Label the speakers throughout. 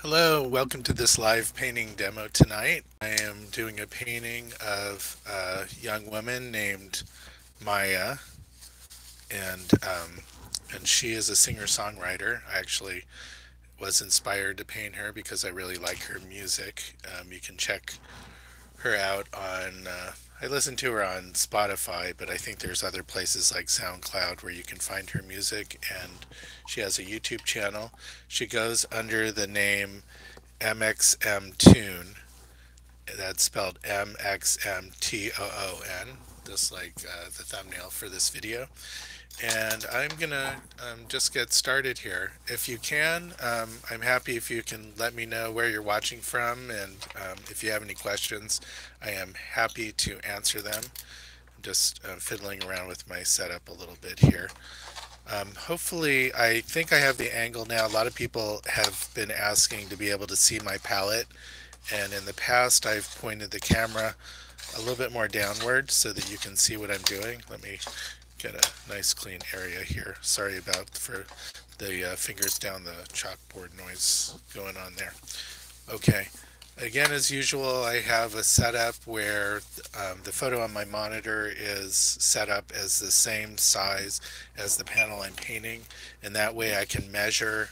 Speaker 1: Hello, welcome to this live painting demo tonight. I am doing a painting of a young woman named Maia, and and she is a singer-songwriter. I actually was inspired to paint her because I really like her music. You can check her out on. I listen to her on Spotify, but I think there's other places like SoundCloud where you can find her music. And she has a YouTube channel. She goes under the name mxmtoon. That's spelled mxmtoon, just like the thumbnail for this video. And I'm gonna just get started here. If you can, I'm happy if you can let me know where you're watching from, and if you have any questions, I am happy to answer them. I'm just fiddling around with my setup a little bit here. Hopefully, I think I have the angle now. A lot of people have been asking to be able to see my palette, and in the past I've pointed the camera a little bit more downward so that you can see what I'm doing. Let me get a nice clean area here. Sorry about for the fingers down the chalkboard noise going on there. Okay. Again, as usual, I have a setup where the photo on my monitor is set up as the same size as the panel I'm painting, and that way I can measure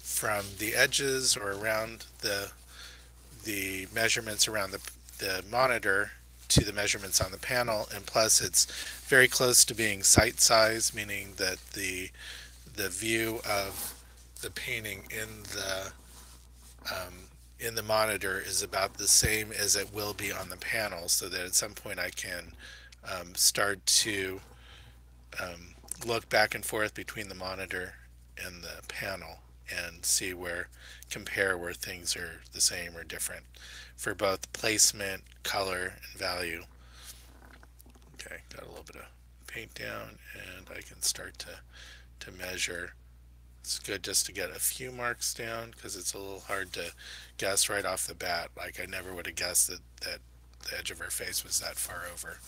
Speaker 1: from the edges or around the measurements around the monitor to the measurements on the panel, and plus it's very close to being sight size, meaning that the view of the painting um, in the monitor is about the same as it will be on the panel, so that at some point I can start to look back and forth between the monitor and the panel and see where compare where things are the same or different for both placement, color, and value. Okay, got a little bit of paint down, and I can start to measure. It's good just to get a few marks down because it's a little hard to guess right off the bat. Like I never would have guessed that the edge of her face was that far over.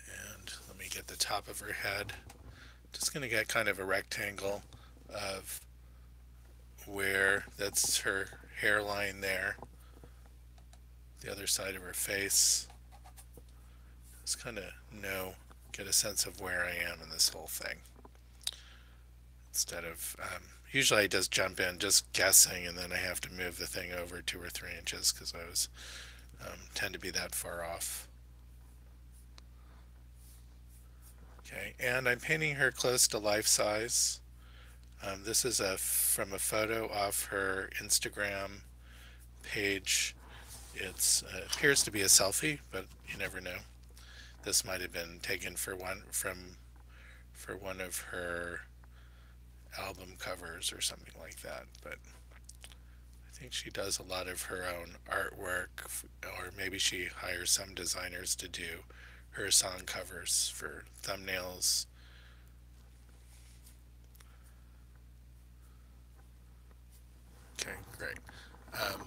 Speaker 1: And let me get the top of her head. Just going to get kind of a rectangle of where that's her hairline there, the other side of her face. Just kind of get a sense of where I am in this whole thing. Instead of, usually I just jump in just guessing and then I have to move the thing over 2 or 3 inches because I was tend to be that far off. Okay, and I'm painting her close to life size. This is from a photo off her Instagram page. It appears to be a selfie, but you never know. This might have been taken for one of her album covers or something like that. But I think she does a lot of her own artwork, or maybe she hires some designers to do her song covers for thumbnails. Okay, great. Um,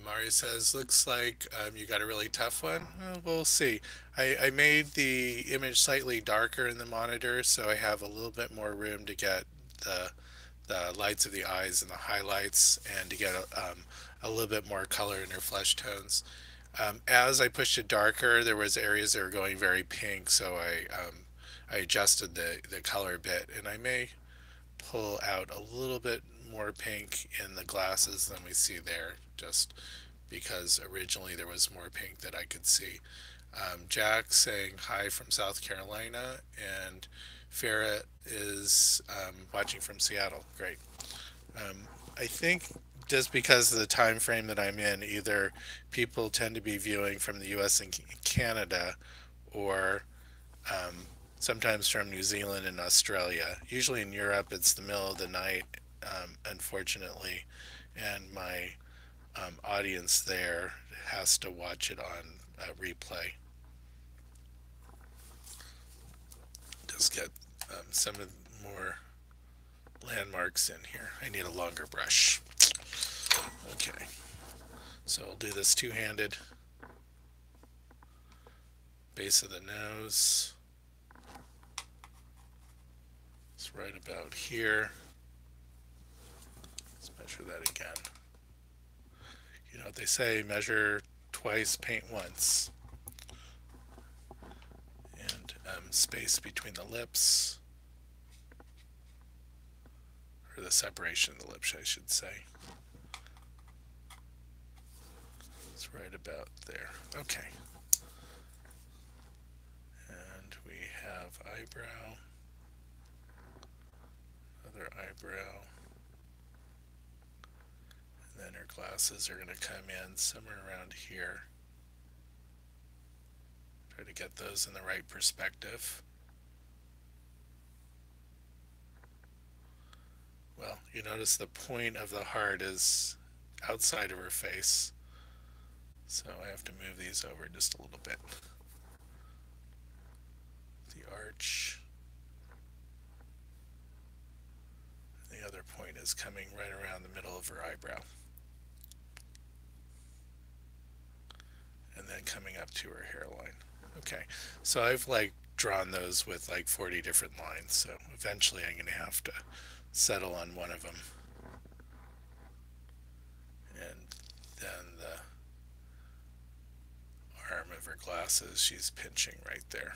Speaker 1: Mario says, looks like you got a really tough one. Well, we'll see. I made the image slightly darker in the monitor, so I have a little bit more room to get the, the lights of the eyes and the highlights and to get a little bit more color in her flesh tones. As I pushed it darker, there was areas that were going very pink, so I adjusted the color a bit, and I may pull out a little bit more pink in the glasses than we see there, just because originally there was more pink that I could see. Jack saying hi from South Carolina, and Farah is watching from Seattle. Great. I think just because of the time frame that I'm in, either people tend to be viewing from the U.S. and Canada, or sometimes from New Zealand and Australia. Usually in Europe, it's the middle of the night, unfortunately, and my audience there has to watch it on replay. Just get some of more landmarks in here. I need a longer brush. Okay, so I'll do this two-handed. Base of the nose. It's It's right about here. Let's measure that again. You know what they say, measure twice, paint once. And space between the lips, or the separation of the lips, I should say. It's right about there. Okay. And we have eyebrow, another eyebrow, and then her glasses are going to come in somewhere around here. Try to get those in the right perspective. Well, you notice the point of the heart is outside of her face, so I have to move these over just a little bit. The arch. The other point is coming right around the middle of her eyebrow. And then coming up to her hairline. Okay, so I've drawn those with 40 different lines, so eventually I'm going to have to settle on one of them. And then the arm of her glasses, she's pinching right there.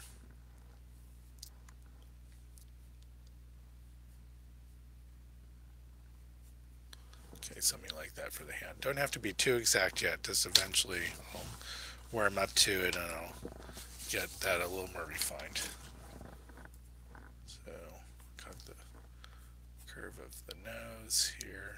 Speaker 1: Okay, something like that for the hand. Don't have to be too exact yet, just eventually I'll warm up to it and I'll get that a little more refined. So, cut the curve of the nose here.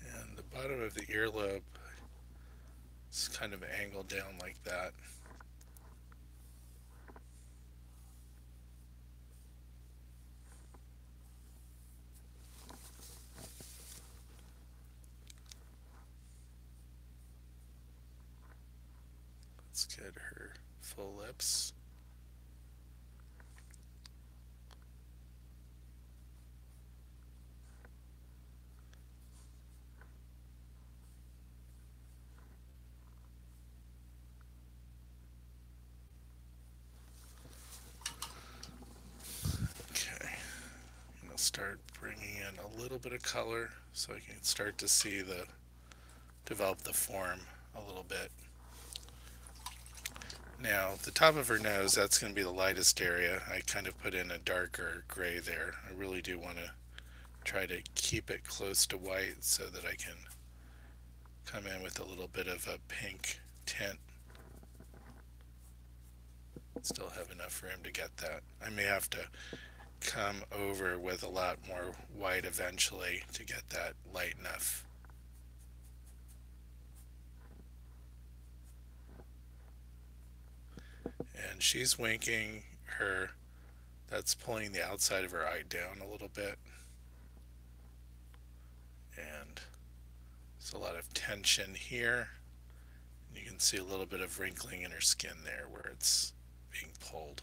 Speaker 1: And the bottom of the earlobe is kind of angled down like that. Let's get her full lips. Okay, I'm going to start bringing in a little bit of color so I can start to see develop the form a little bit. Now, the top of her nose, that's going to be the lightest area. I kind of put in a darker gray there. I really do want to try to keep it close to white so that I can come in with a little bit of a pink tint. Still have enough room to get that. I may have to come over with a lot more white eventually to get that light enough. And she's winking. That's pulling the outside of her eye down a little bit. And there's a lot of tension here. You can see a little bit of wrinkling in her skin there where it's being pulled.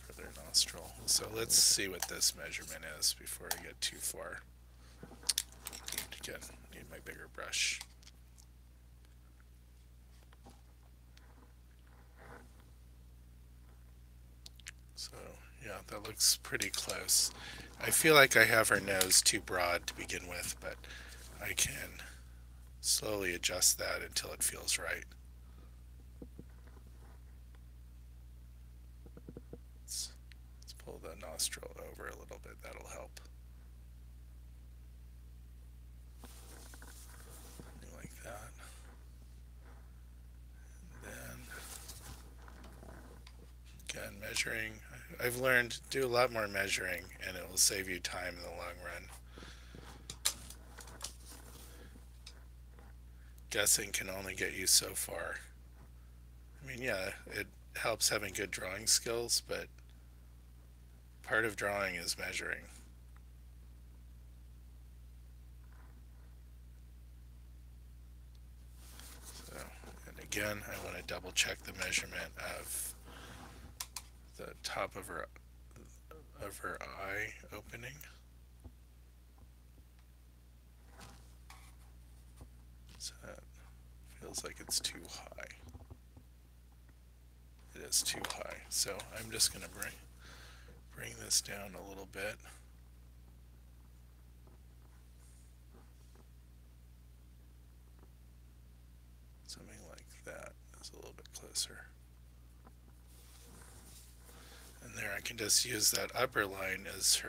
Speaker 1: For their nostril. So let's see what this measurement is before I get too far. Need my bigger brush. So yeah, that looks pretty close. I feel like I have her nose too broad to begin with, but I can slowly adjust that until it feels right. Let's pull the nostril over a little bit, that'll help. Something like that. And then, again, measuring. I've learned do a lot more measuring and it will save you time in the long run. Guessing can only get you so far. I mean, yeah, it helps having good drawing skills, but part of drawing is measuring. again, I want to double check the measurement of the top of her eye opening. So that feels like it's too high. It is too high. So I'm just going to bring this down a little bit. Something like that is a little bit closer. And there I can just use that upper line as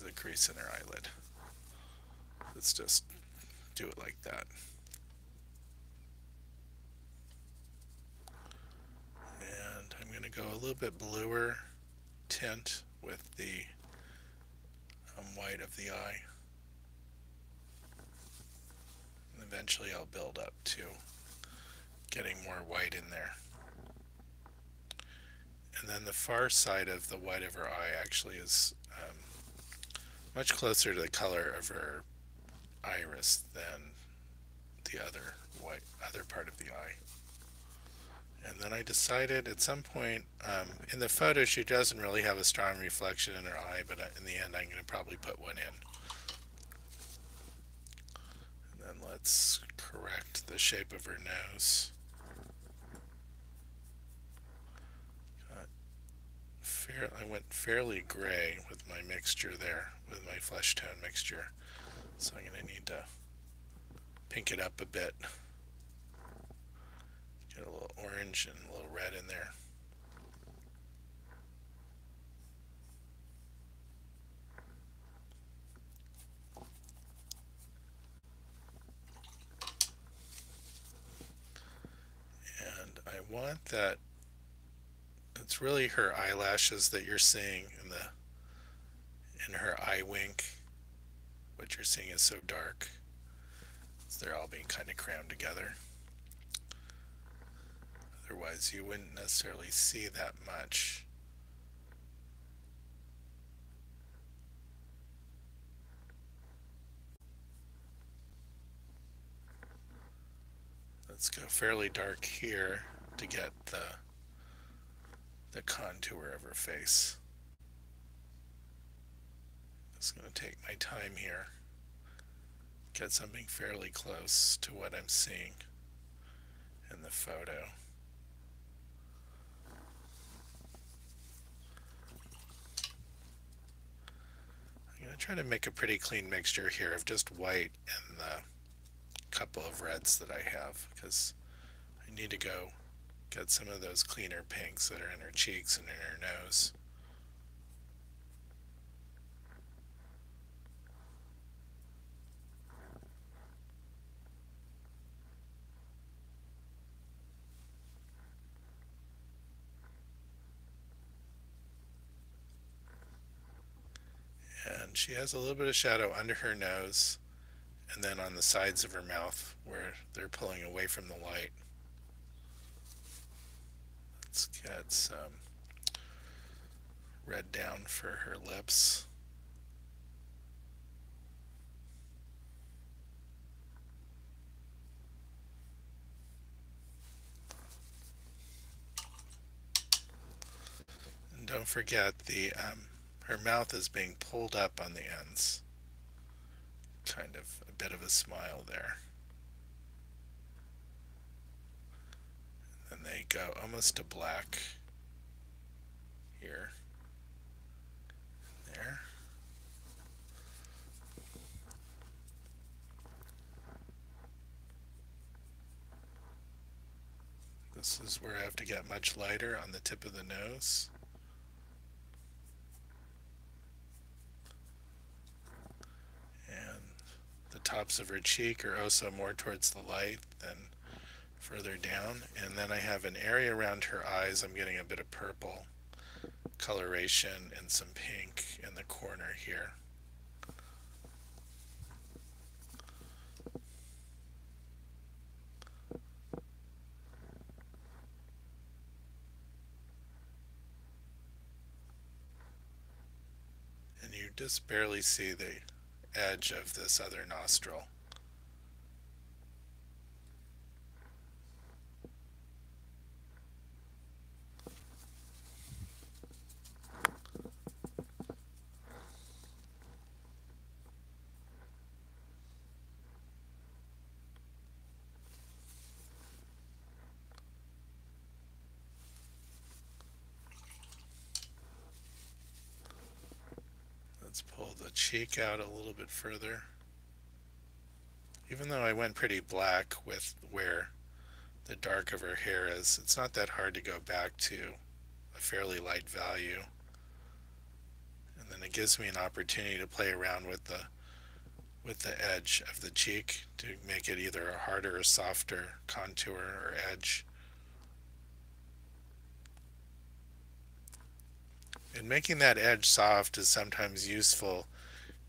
Speaker 1: the crease in her eyelid. Let's just do it like that. And I'm going to go a little bit bluer tint with the white of the eye. And eventually I'll build up to getting more white in there. And then the far side of the white of her eye actually is much closer to the color of her iris than the other part of the eye. And then I decided at some point, in the photo she doesn't really have a strong reflection in her eye, but in the end I'm going to probably put one in. And then let's correct the shape of her nose. I went fairly gray with my mixture there, with my flesh tone mixture. So I'm going to need to pink it up a bit. Get a little orange and a little red in there. And I want that, it's really her eyelashes that you're seeing in her eye wink. What you're seeing is so dark. They're all being kind of crammed together. Otherwise you wouldn't necessarily see that much. Let's go fairly dark here to get the contour of her face. Just going to take my time here. Get something fairly close to what I'm seeing in the photo. I'm going to try to make a pretty clean mixture here of just white and the couple of reds that I have, because I need to go get some of those cleaner pinks that are in her cheeks and in her nose. And she has a little bit of shadow under her nose and then on the sides of her mouth where they're pulling away from the light. Let's get some red down for her lips. And don't forget her mouth is being pulled up on the ends. Kind of a bit of a smile there. And then they go almost to black here. There. This is where I have to get much lighter on the tip of the nose. And the tops of her cheek are also more towards the light than further down. And then I have an area around her eyes. I'm getting a bit of purple coloration and some pink in the corner here. And you just barely see the edge of this other nostril. Let's pull the cheek out a little bit further. Even though I went pretty black with where the dark of her hair is, it's not that hard to go back to a fairly light value. And then it gives me an opportunity to play around with the edge of the cheek to make it either a harder or softer contour or edge. And making that edge soft is sometimes useful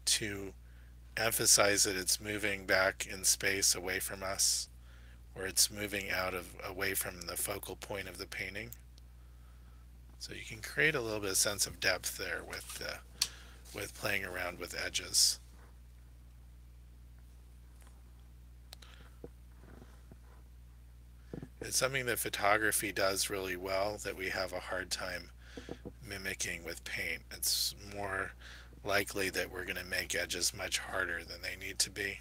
Speaker 1: to emphasize that it's moving back in space away from us, or it's moving away from the focal point of the painting. So you can create a little bit of sense of depth there with playing around with edges. It's something that photography does really well that we have a hard time mimicking with paint. It's more likely that we're going to make edges much harder than they need to be.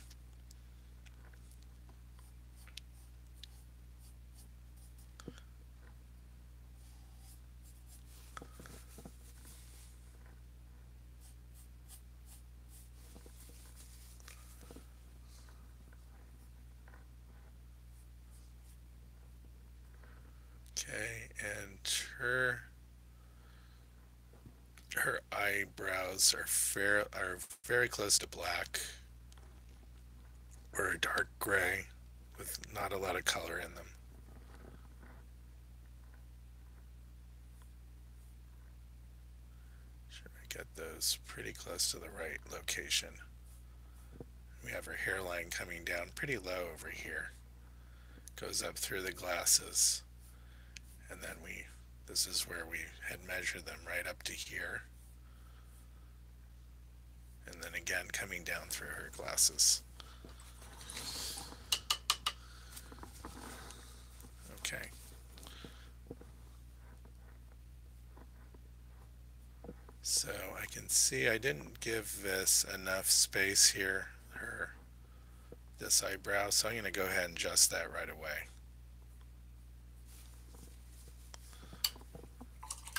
Speaker 1: Okay, and her eyebrows are very close to black, or a dark gray with not a lot of color in them. Sure, I get those pretty close to the right location. We have her hairline coming down pretty low over here. Goes up through the glasses. And then this is where we had measured them right up to here. And then again coming down through her glasses. Okay. So I can see I didn't give this enough space here, this eyebrow, so I'm going to go ahead and adjust that right away.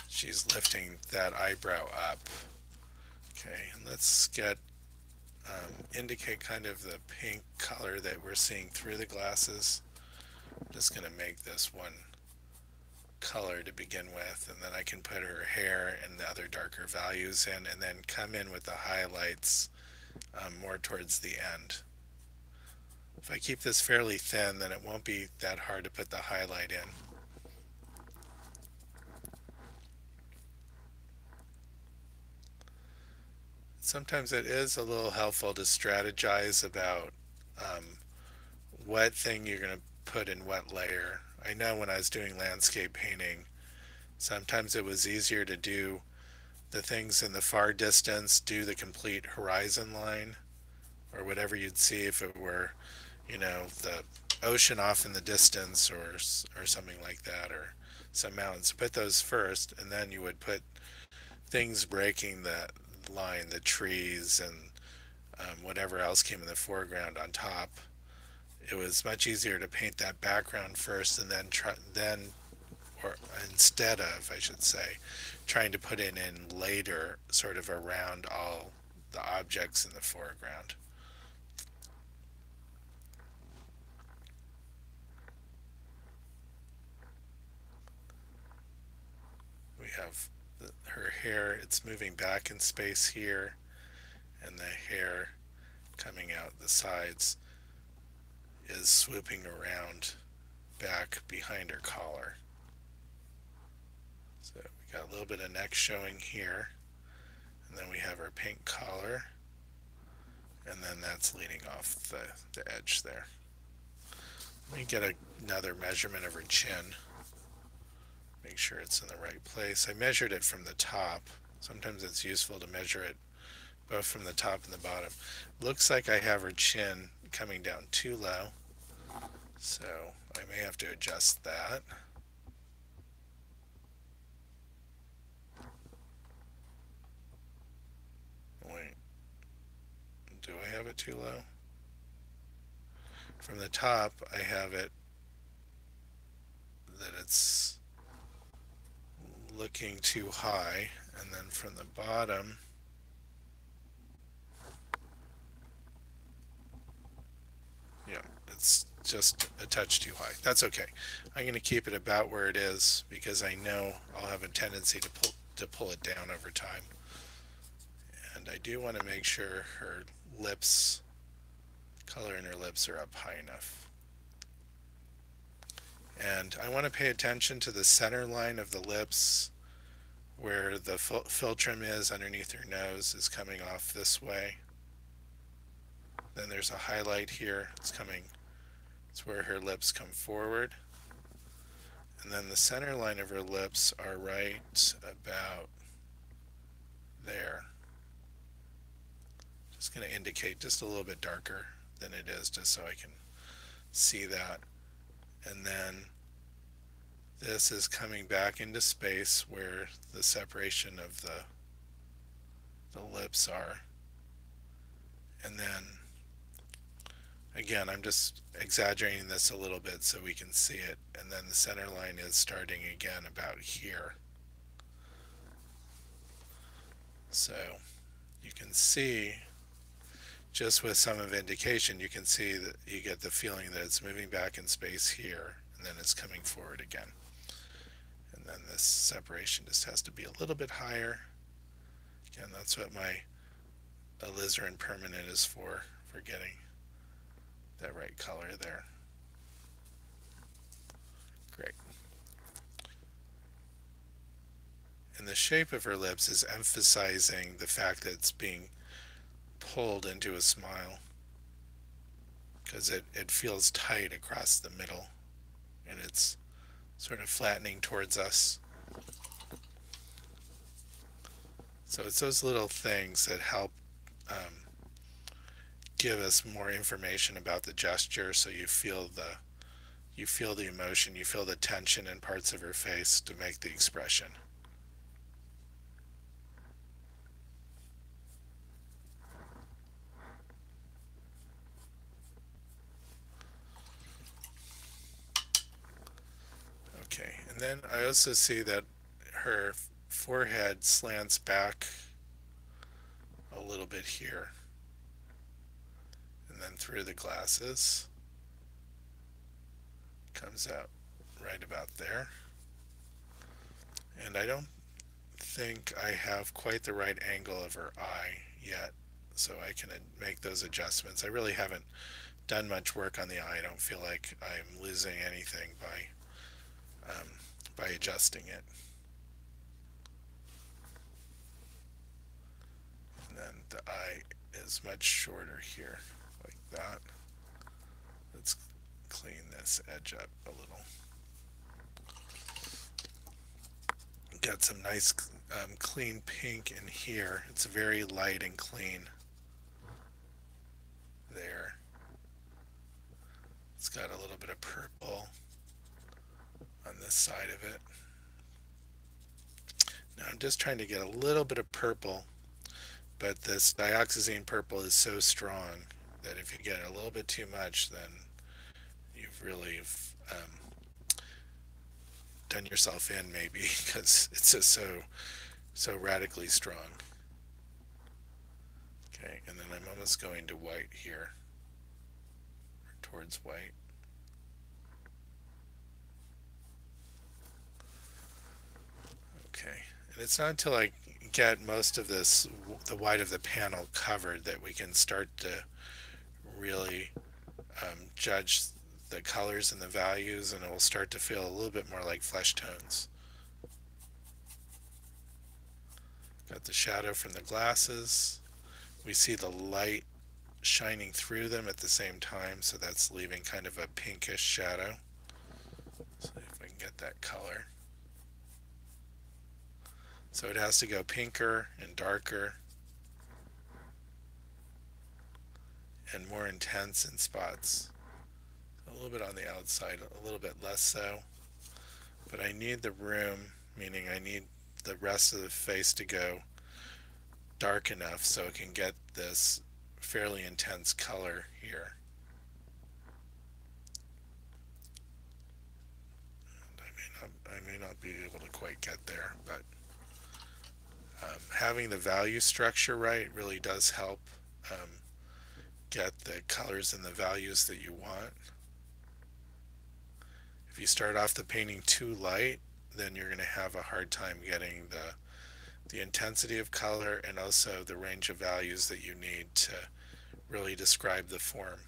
Speaker 1: She's lifting that eyebrow up. Okay, and let's indicate kind of the pink color that we're seeing through the glasses. I'm just going to make this one color to begin with, and then I can put her hair and the other darker values in, and then come in with the highlights more towards the end. If I keep this fairly thin, then it won't be that hard to put the highlight in. Sometimes it is a little helpful to strategize about what thing you're going to put in what layer. I know when I was doing landscape painting, sometimes it was easier to do the things in the far distance, do the complete horizon line, or whatever you'd see if it were, the ocean off in the distance or something like that, or some mountains. Put those first, and then you would put things breaking that line, the trees and whatever else came in the foreground on top. It was much easier to paint that background first, and or instead of, I should say, trying to put it in later, sort of around all the objects in the foreground. We have her hair, it's moving back in space here, and the hair coming out the sides is swooping around back behind her collar. So we got a little bit of neck showing here, and then we have our pink collar, and then that's leading off the edge there. Let me get another measurement of her chin. Make sure it's in the right place. I measured it from the top. Sometimes it's useful to measure it both from the top and the bottom. Looks like I have her chin coming down too low, so I may have to adjust that. Wait, do I have it too low? From the top I have it that it's looking too high, and then from the bottom Yeah, it's just a touch too high. That's okay. I'm going to keep it about where it is because I know I'll have a tendency to pull it down over time. And I do want to make sure her lips, color in her lips are up high enough. And I want to pay attention to the center line of the lips where the philtrum is underneath her nose is coming off this way. Then there's a highlight here. It's where her lips come forward. And then the center line of her lips are right about there. Just going to indicate just a little bit darker than it is just so I can see that. And then this is coming back into space where the separation of the lips are. And then again, I'm just exaggerating this a little bit so we can see it. And then the center line is starting again about here. So you can see, just with some of indication, you can see that you get the feeling that it's moving back in space here, and then it's coming forward again. And then this separation just has to be a little bit higher. Again, that's what my alizarin permanent is for getting that right color there. Great. And the shape of her lips is emphasizing the fact that it's being pulled into a smile, because it feels tight across the middle and it's sort of flattening towards us. So it's those little things that help give us more information about the gesture, so you feel the emotion, you feel the tension in parts of her face to make the expression. Okay, and then I also see that her forehead slants back a little bit here, and then through the glasses comes out right about there. And I don't think I have quite the right angle of her eye yet, so I can make those adjustments. I really haven't done much work on the eye. I don't feel like I'm losing anything by adjusting it. And then the eye is much shorter here, like that. Let's clean this edge up a little. Got some nice clean pink in here. It's very light and clean there. It's got a little bit of purple on this side of it. Now I'm just trying to get a little bit of purple, but this dioxazine purple is so strong that if you get a little bit too much, then you've really done yourself in, maybe, because it's just so radically strong. Okay, and then I'm almost going to white here, or towards white. Okay, and it's not until I get most of this, the white of the panel covered, that we can start to really judge the colors and the values, and it will start to feel a little bit more like flesh tones. Got the shadow from the glasses. We see the light shining through them at the same time, so that's leaving kind of a pinkish shadow. So if I can get that color. So it has to go pinker and darker and more intense in spots. A little bit on the outside, a little bit less so. But I need the room, meaning I need the rest of the face to go dark enough so it can get this fairly intense color here. And I may not be able to quite get there, but having the value structure right really does help get the colors and the values that you want. If you start off the painting too light, then you're going to have a hard time getting the intensity of color and also the range of values that you need to really describe the form.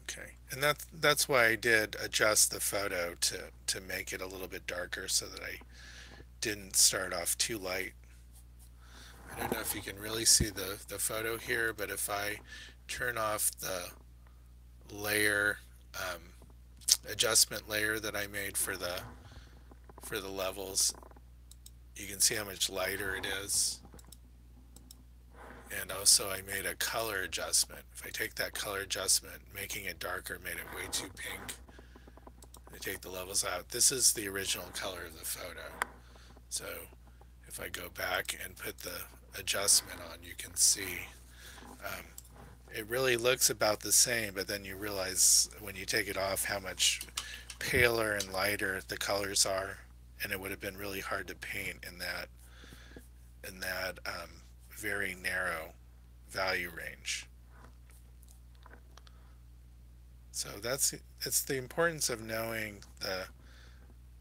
Speaker 1: Okay, and that's why I did adjust the photo to make it a little bit darker so that I didn't start off too light. I don't know if you can really see the photo here, but if I turn off the layer adjustment layer that I made for the levels, you can see how much lighter it is. And also I made a color adjustment. If I take that color adjustment, making it darker made it way too pink. I take the levels out. This is the original color of the photo. So if I go back and put the adjustment on, you can see it really looks about the same, but then you realize when you take it off how much paler and lighter the colors are, and it would have been really hard to paint in that very narrow value range. So it's the importance of knowing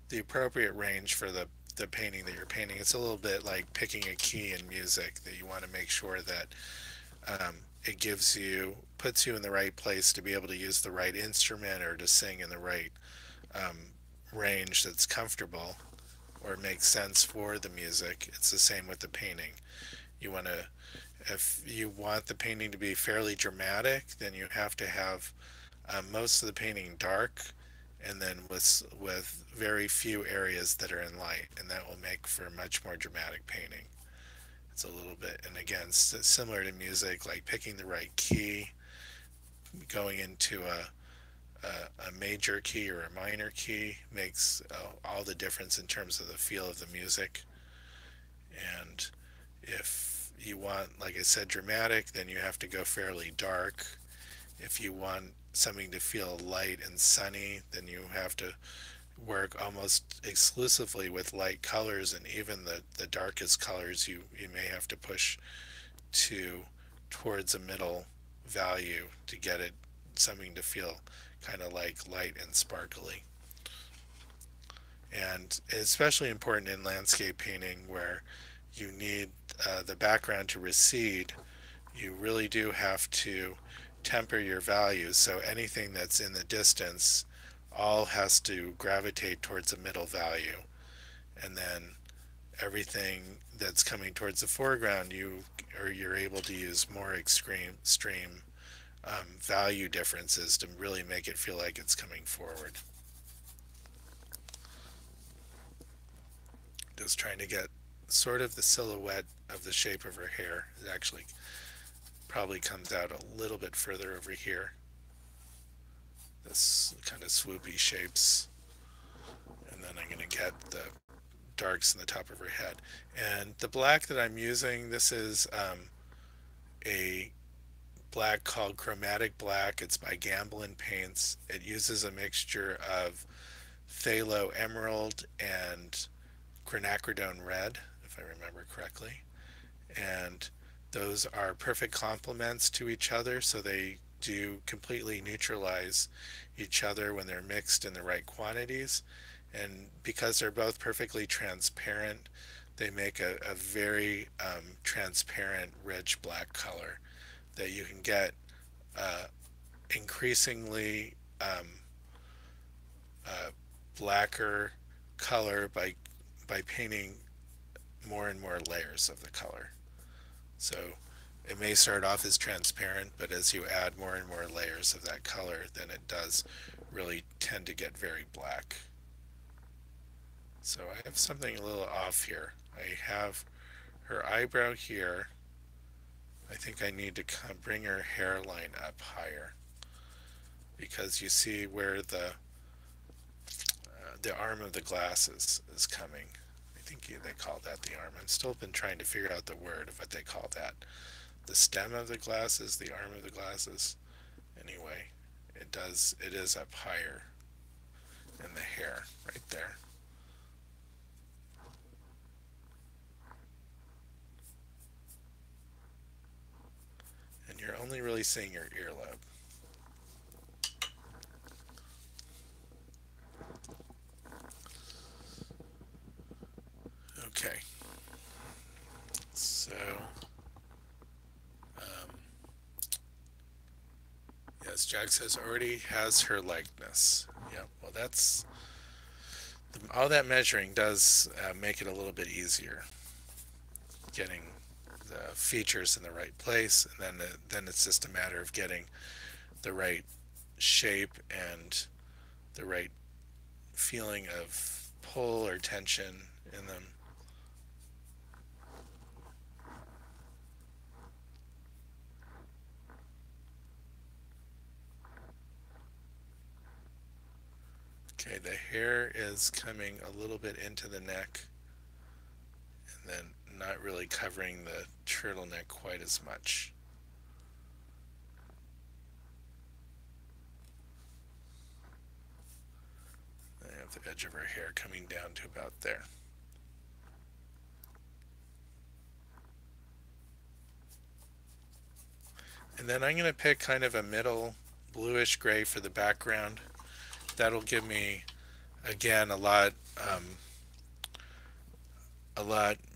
Speaker 1: the appropriate range for the painting that you're painting. It's a little bit like picking a key in music, that you want to make sure that it puts you in the right place to be able to use the right instrument or to sing in the right range that's comfortable or makes sense for the music. It's the same with the painting. If you want the painting to be fairly dramatic, then you have to have most of the painting dark, and then with very few areas that are in light, and that will make for a much more dramatic painting. It's a little bit, and again, similar to music, like picking the right key, going into a major key or a minor key makes all the difference in terms of the feel of the music. And if you want, like I said, dramatic, then you have to go fairly dark. If you want something to feel light and sunny, then you have to work almost exclusively with light colors, and even the darkest colors you may have to push towards a middle value to get it something to feel kind of like light and sparkly. And it's especially important in landscape painting where you need the background to recede. You really do have to temper your values, so anything that's in the distance all has to gravitate towards a middle value, and then everything that's coming towards the foreground you're able to use more extreme value differences to really make it feel like it's coming forward. Just trying to get sort of the silhouette of the shape of her hair. It actually probably comes out a little bit further over here. This kind of swoopy shapes. And then I'm going to get the darks in the top of her head. And the black that I'm using, this is a black called Chromatic Black. It's by Gamblin Paints. It uses a mixture of phthalo emerald and quinacridone red, if I remember correctly. And those are perfect complements to each other, so they do completely neutralize each other when they're mixed in the right quantities. And because they're both perfectly transparent, they make a very transparent, rich black color that you can get increasingly blacker color by painting more and more layers of the color. So it may start off as transparent, but as you add more and more layers of that color, then it does really tend to get very black. So I have something a little off here. I have her eyebrow here. I think I need to bring her hairline up higher, because you see where the arm of the glasses is coming. I think they call that the arm. I've still been trying to figure out the word of what they call that. The stem of the glasses, the arm of the glasses. Anyway, it is up higher in the hair, right there. you're only really seeing your earlobe. Okay, so yes, Jack says already has her likeness. Yeah, well, that's all that measuring does make it a little bit easier, getting the features in the right place, and then it's just a matter of getting the right shape and the right feeling of pull or tension in them. Okay, the hair is coming a little bit into the neck and then not really covering the turtleneck quite as much. I have the edge of her hair coming down to about there. And then I'm going to pick kind of a middle bluish gray for the background. That'll give me, again, a lot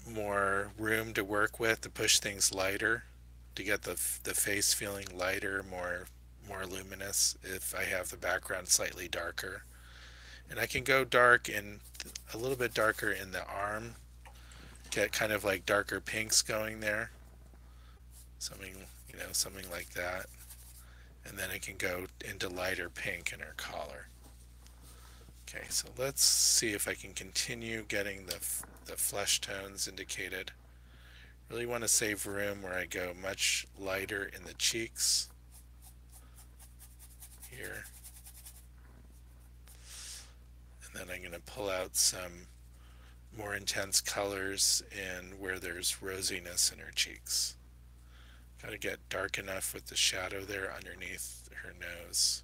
Speaker 1: more room to work with, to push things lighter, to get the face feeling lighter, more luminous if I have the background slightly darker. And I can go dark in a little bit darker in the arm, get kind of like darker pinks going there, something like that. And then I can go into lighter pink in her collar. Okay, so let's see if I can continue getting the flesh tones indicated. Really want to save room where I go much lighter in the cheeks here. And then I'm going to pull out some more intense colors in where there's rosiness in her cheeks. Got to get dark enough with the shadow there underneath her nose.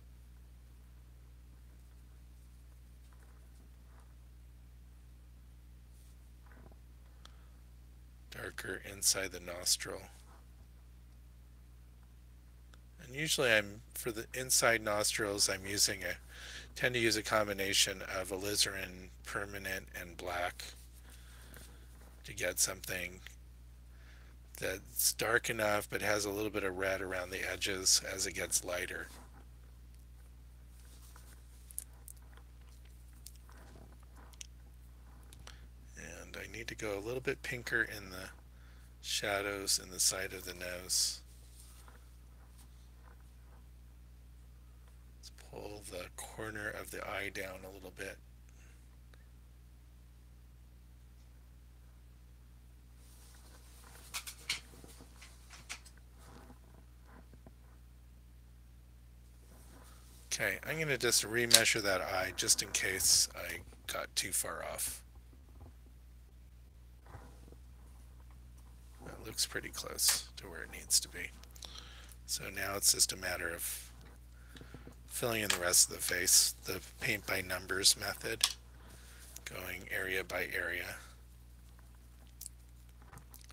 Speaker 1: Darker inside the nostril. And usually for the inside nostrils, tend to use a combination of alizarin permanent and black to get something that's dark enough but has a little bit of red around the edges as it gets lighter. And I need to go a little bit pinker in the shadows in the side of the nose. Let's pull the corner of the eye down a little bit. Okay, I'm going to just remeasure that eye just in case I got too far off. That looks pretty close to where it needs to be. So now it's just a matter of filling in the rest of the face, the paint by numbers method, going area by area.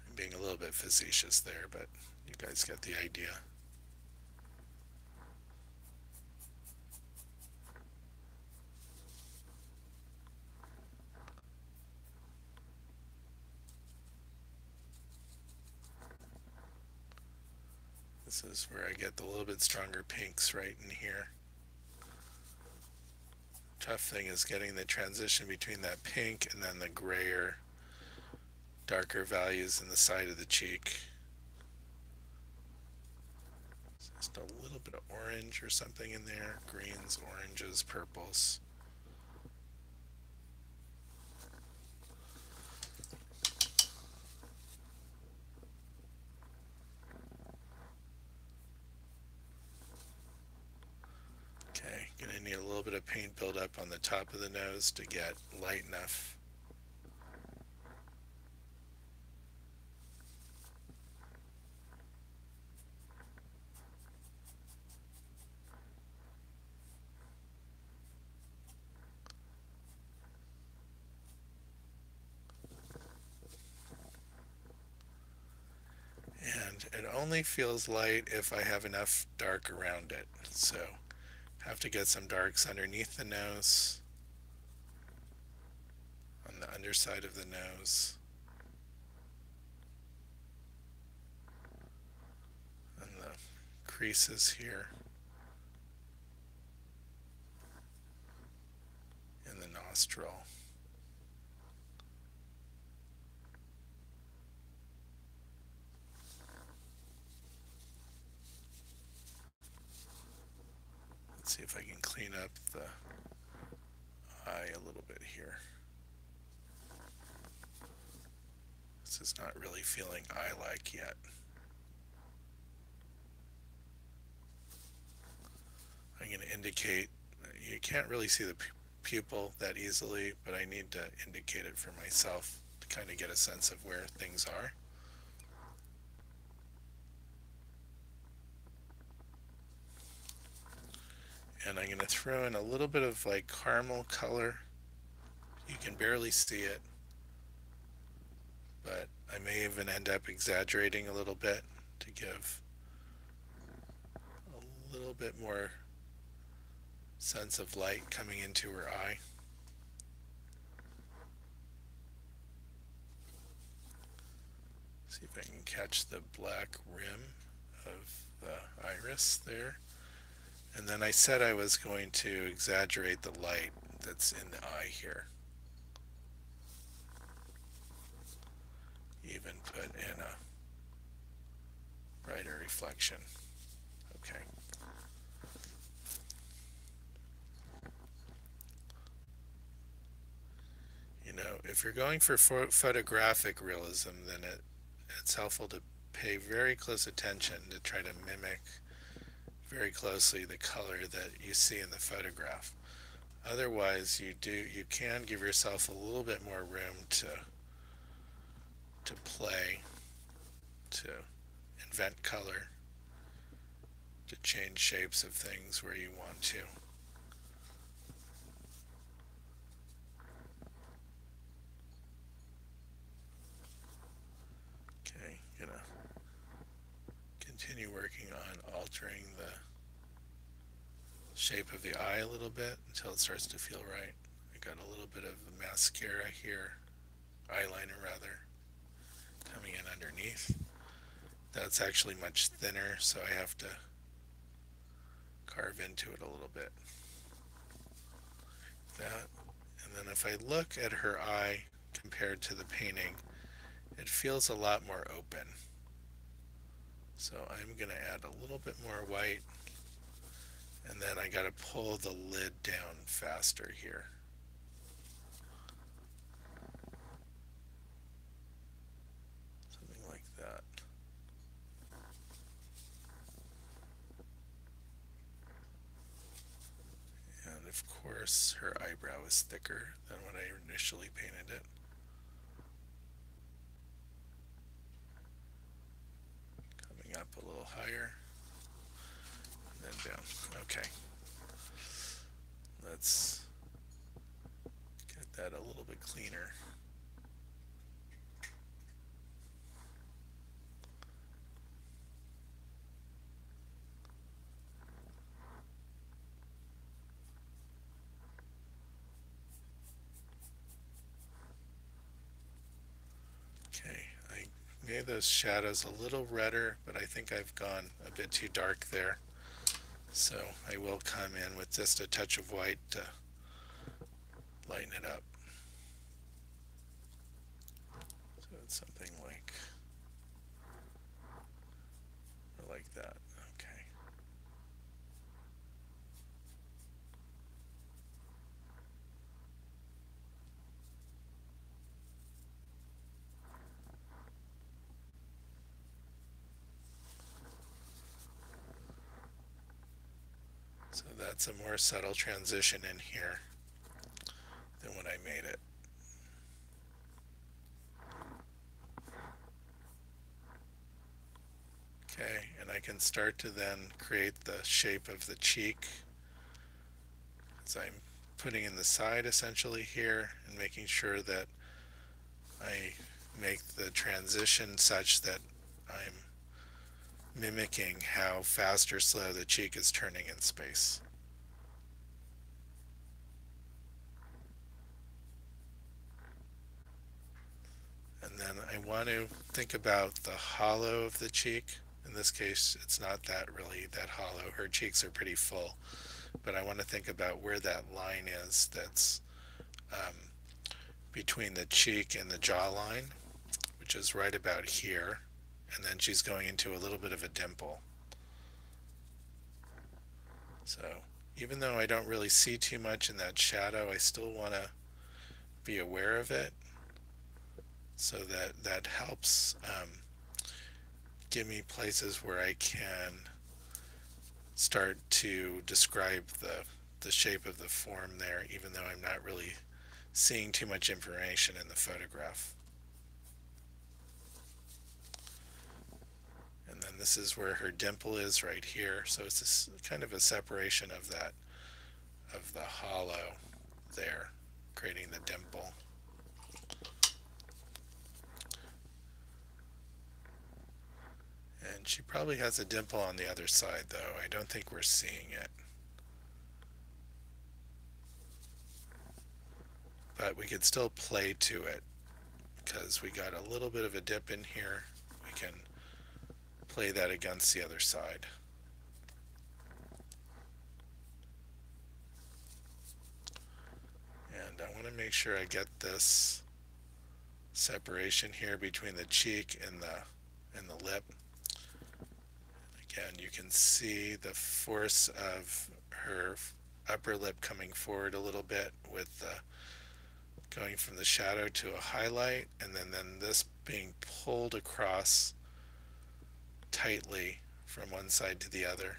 Speaker 1: I'm being a little bit facetious there, but you guys get the idea. This is where I get the little bit stronger pinks right in here. Tough thing is getting the transition between that pink and then the grayer, darker values in the side of the cheek. Just a little bit of orange or something in there. Greens, oranges, purples. Okay, gonna need a little bit of paint buildup on the top of the nose to get light enough. And it only feels light if I have enough dark around it. So have to get some darks underneath the nose, on the underside of the nose, and the creases here, in the nostril. Let's see if I can clean up the eye a little bit here. This is not really feeling eye-like yet. I'm going to indicate, you can't really see the pupil that easily, but I need to indicate it for myself to kind of get a sense of where things are. And I'm going to throw in a little bit of like caramel color. You can barely see it, but I may even end up exaggerating a little bit to give a little bit more sense of light coming into her eye. See if I can catch the black rim of the iris there. And then I said I was going to exaggerate the light that's in the eye here. Even put in a brighter reflection. Okay. You know, if you're going for photographic realism, then it's helpful to pay very close attention to try to mimic very closely the color that you see in the photograph. Otherwise, you can give yourself a little bit more room to play, to invent color, to change shapes of things where you want to. Okay, gonna continue working on altering the shape of the eye a little bit until it starts to feel right. I got a little bit of the mascara here, eyeliner rather, coming in underneath. That's actually much thinner, so I have to carve into it a little bit. That, and then if I look at her eye compared to the painting, it feels a lot more open. So I'm going to add a little bit more white, and then I got to pull the lid down faster here. Something like that. And of course her eyebrow is thicker than when I initially painted it. Coming up a little higher, and then down. Okay. Let's get that a little bit cleaner. Okay, I made those shadows a little redder, but I think I've gone a bit too dark there. So I will come in with just a touch of white to lighten it up. So it's something like that. Okay. So that's a more subtle transition in here than when I made it. Okay, and I can start to then create the shape of the cheek as I'm putting in the side essentially here and making sure that I make the transition such that I'm mimicking how fast or slow the cheek is turning in space. And then I want to think about the hollow of the cheek. In this case, it's not that really that hollow. Her cheeks are pretty full. But I want to think about where that line is that's um, between the cheek and the jawline, which is right about here. And then she's going into a little bit of a dimple. So even though I don't really see too much in that shadow, I still want to be aware of it so that that helps give me places where I can start to describe the shape of the form there, even though I'm not really seeing too much information in the photograph. And then this is where her dimple is right here, so it's this kind of a separation of that, of the hollow there, creating the dimple. And she probably has a dimple on the other side, though. I don't think we're seeing it. But we could still play to it because we got a little bit of a dip in here. We can play that against the other side. And I want to make sure I get this separation here between the cheek and the lip. Again, you can see the force of her upper lip coming forward a little bit with the going from the shadow to a highlight, and then this being pulled across tightly from one side to the other.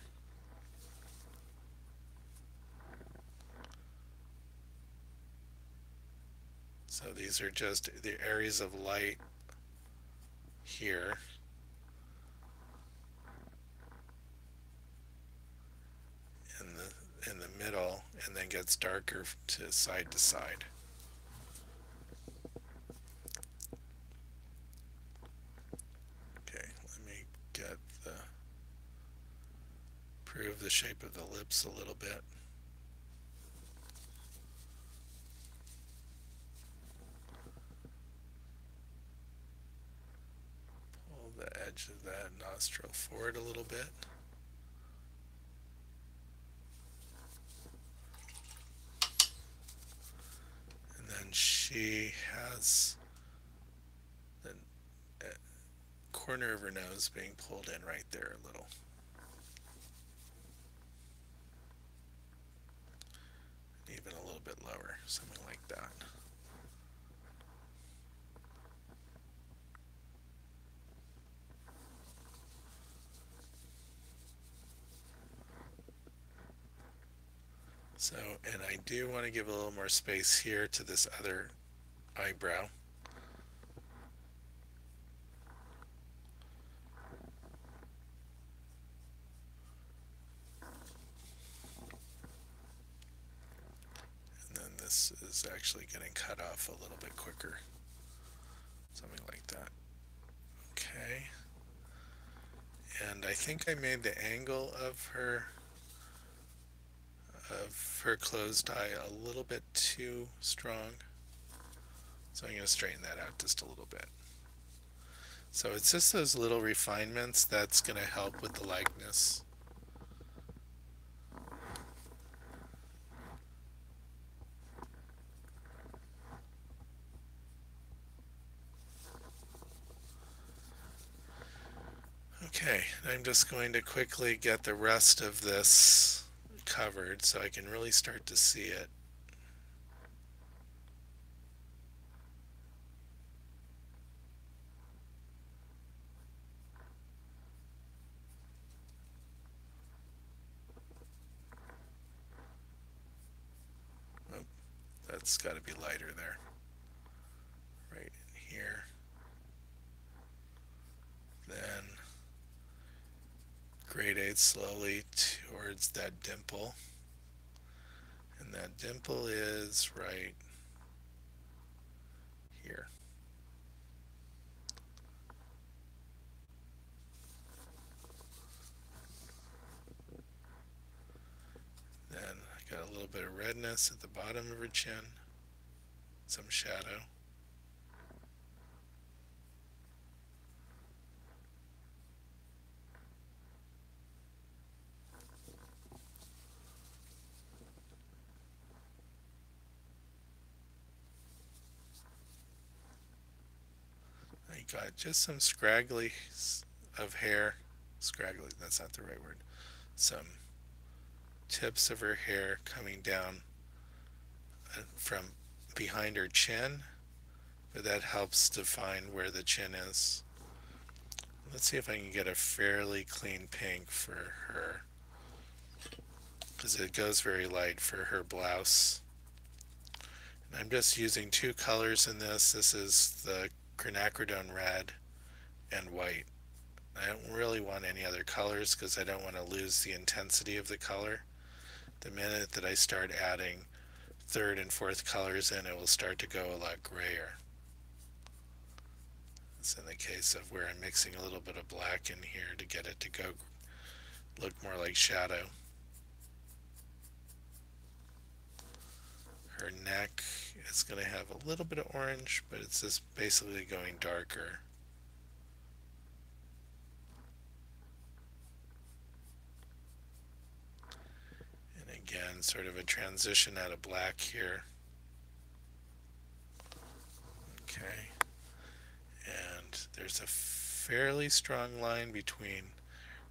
Speaker 1: So these are just the areas of light here. In the middle, and then gets darker to side. Okay, let me get the improve the shape of the lips a little bit. Pull the edge of that nostril forward a little bit. And then she has the corner of her nose being pulled in right there a little. Even a little bit lower, something like that. So, and I do want to give a little more space here to this other eyebrow. And then this is actually getting cut off a little bit quicker. Something like that. Okay. And I think I made the angle of her closed eye a little bit too strong. So I'm going to straighten that out just a little bit. So it's just those little refinements that's going to help with the likeness. Okay, I'm just going to quickly get the rest of this covered so I can really start to see it. Oh, that's got to be lighter there. Right in here. Then gradate slowly towards that dimple. And that dimple is right here. little bit of redness at the bottom of her chin, some shadow. I got just some scraggly of hair. Scraggly, that's not the right word. Some tips of her hair coming down from behind her chin, but that helps define where the chin is. Let's see if I can get a fairly clean pink for her, because it goes very light for her blouse. And I'm just using two colors in this. This is the quinacridone red and white. I don't really want any other colors because I don't want to lose the intensity of the color. The minute that I start adding third and fourth colors in, it will start to go a lot grayer. It's in the case of where I'm mixing a little bit of black in here to get it to go look more like shadow. Her neck is going to have a little bit of orange, but it's just basically going darker. And again, sort of a transition out of black here. Okay. And there's a fairly strong line between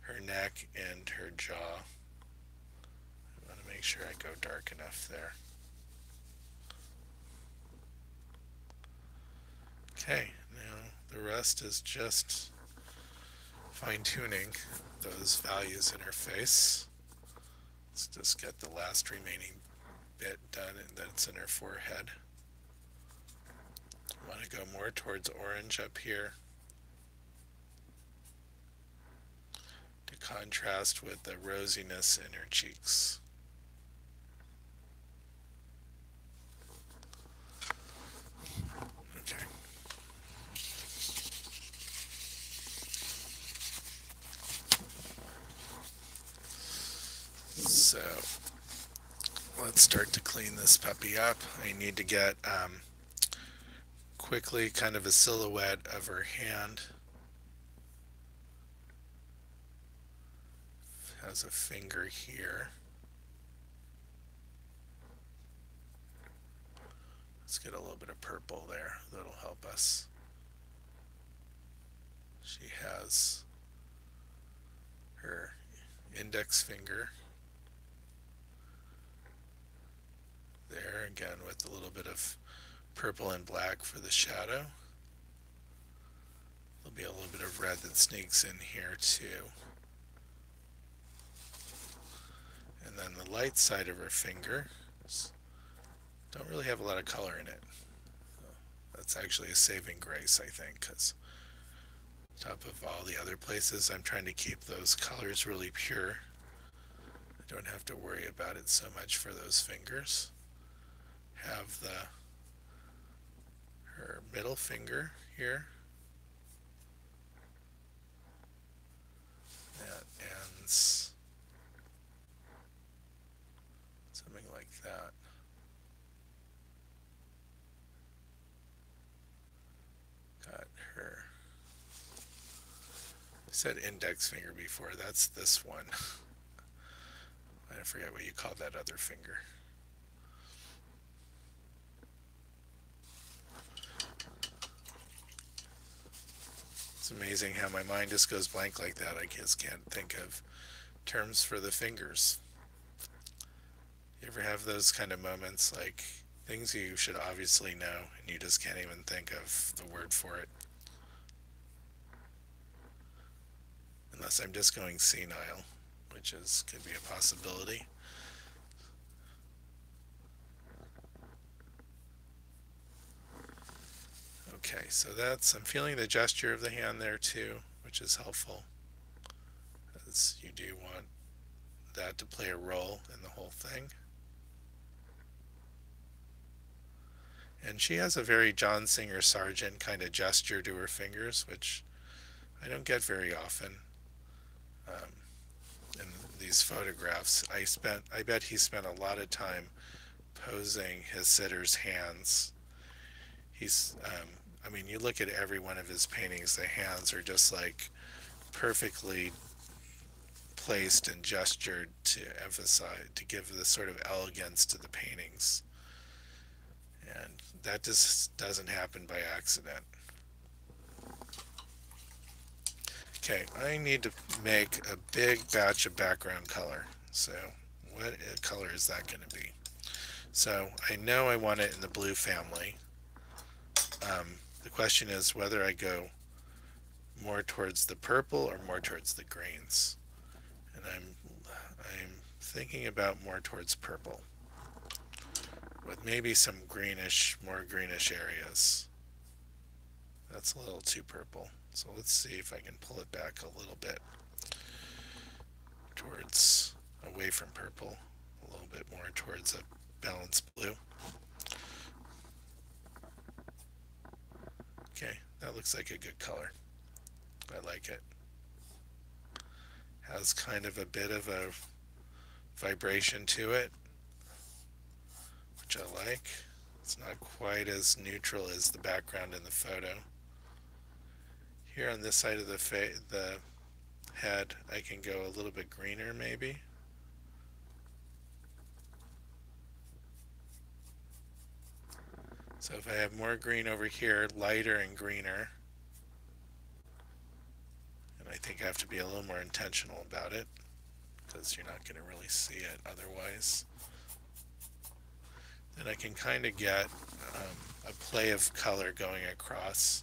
Speaker 1: her neck and her jaw. I want to make sure I go dark enough there. Okay, now the rest is just fine-tuning those values in her face. Let's just get the last remaining bit done, and that's in her forehead. I want to go more towards orange up here to contrast with the rosiness in her cheeks. Okay. So let's start to clean this puppy up. I need to get quickly kind of a silhouette of her hand. Has a finger here. Let's get a little bit of purple there. That'll help us. She has her index finger there, again with a little bit of purple and black for the shadow. There'll be a little bit of red that sneaks in here too. And then the light side of her finger don't really have a lot of color in it. That's actually a saving grace, I think, because on top of all the other places, I'm trying to keep those colors really pure. I don't have to worry about it so much for those fingers. Have her middle finger here. That ends something like that. Got her. I said index finger before. That's this one. I forget what you call that other finger. It's amazing how my mind just goes blank like that. I just can't think of terms for the fingers. You ever have those kind of moments, like things you should obviously know and you just can't even think of the word for it? Unless I'm just going senile, which could be a possibility. Okay, so I'm feeling the gesture of the hand there too, which is helpful, as you do want that to play a role in the whole thing. And she has a very John Singer Sargent kind of gesture to her fingers, which I don't get very often in these these photographs. I bet he spent a lot of time posing his sitter's hands. I mean, you look at every one of his paintings, the hands are just like perfectly placed and gestured to emphasize, to give this sort of elegance to the paintings. And that just doesn't happen by accident. Okay, I need to make a big batch of background color. So what color is that going to be? So I know I want it in the blue family. The question is whether I go more towards the purple or more towards the greens. And I'm thinking about more towards purple, with maybe some greenish, more greenish areas. That's a little too purple. So let's see if I can pull it back a little bit towards, away from purple, a little bit more towards a balanced blue. Okay, that looks like a good color. I like it. Has kind of a bit of a vibration to it, which I like. It's not quite as neutral as the background in the photo. Here on this side of the head, I can go a little bit greener maybe. So if I have more green over here, lighter and greener, and I think I have to be a little more intentional about it, because you're not going to really see it otherwise. Then I can kind of get a play of color going across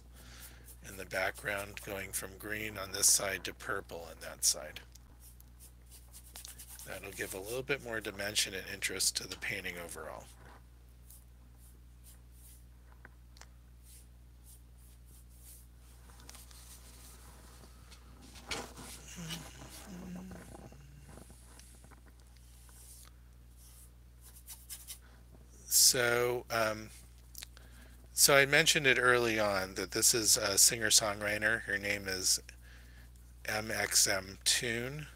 Speaker 1: in the background, going from green on this side to purple on that side. That'll give a little bit more dimension and interest to the painting overall. So I mentioned it early on that this is a singer-songwriter. Her name is mxmtoon.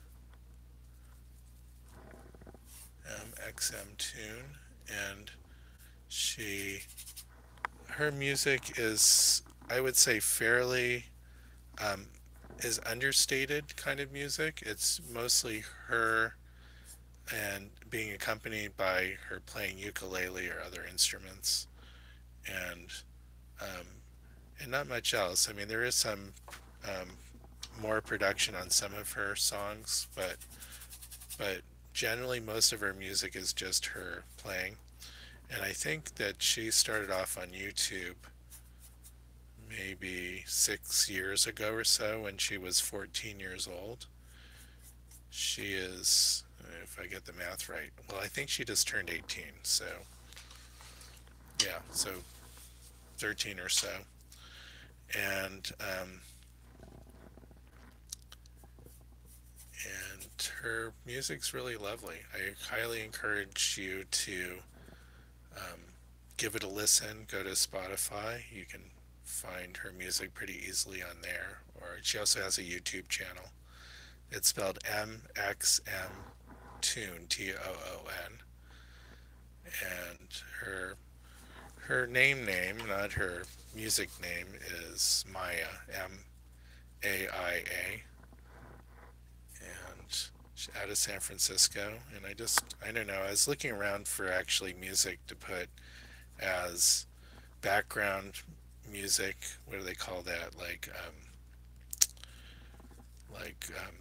Speaker 1: mxmtoon, and her music is, I would say, fairly is understated kind of music. It's mostly her and being accompanied by her playing ukulele or other instruments, and not much else. I mean, there is some more production on some of her songs, but generally most of her music is just her playing. And I think that she started off on YouTube maybe 6 years ago or so when she was 14 years old. She is, if I get the math right, well, I think she just turned 18, so yeah, so 13 or so. And her music's really lovely. I highly encourage you to give it a listen. Go to Spotify. You can find her music pretty easily on there. Or she also has a YouTube channel. It's spelled mxmtoon, Toon. And her name, not her music name, is Maia, Maia. And she's out of San Francisco. And I don't know, I was looking around for actually music to put as background music. What do they call that? Like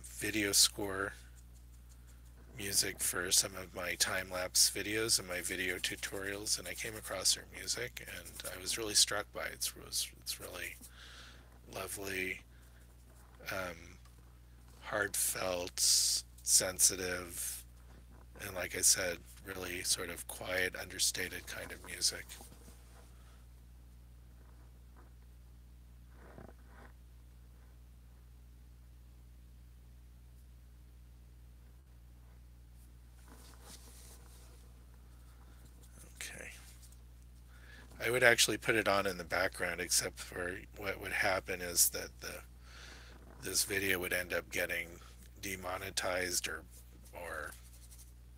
Speaker 1: video score music for some of my time-lapse videos and my video tutorials, and I came across her music and I was really struck by it. It's really lovely, heartfelt, sensitive, and like I said, really sort of quiet, understated kind of music. Okay. I would actually put it on in the background, except for what would happen is that this video would end up getting demonetized or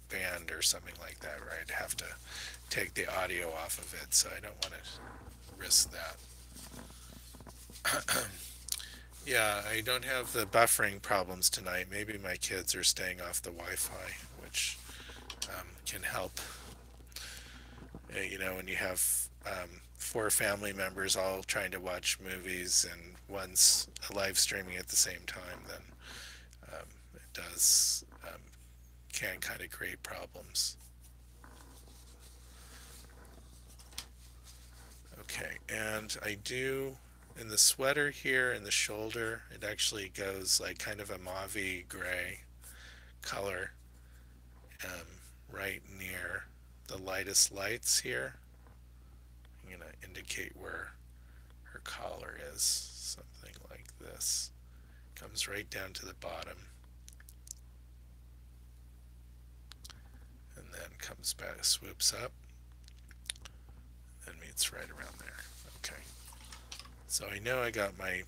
Speaker 1: band or something like that, where I'd have to take the audio off of it, so I don't want to risk that. Yeah, I don't have the buffering problems tonight. Maybe my kids are staying off the Wi-Fi, which can help. You know, when you have four family members all trying to watch movies and one's live streaming at the same time, then it does can kind of create problems. Okay, and I do in the sweater here in the shoulder, it actually goes like kind of a mauve gray color right near the lightest lights here. I'm going to indicate where her collar is, something like this. Comes right down to the bottom and then comes back, swoops up and meets right around there. Okay, so I know I got my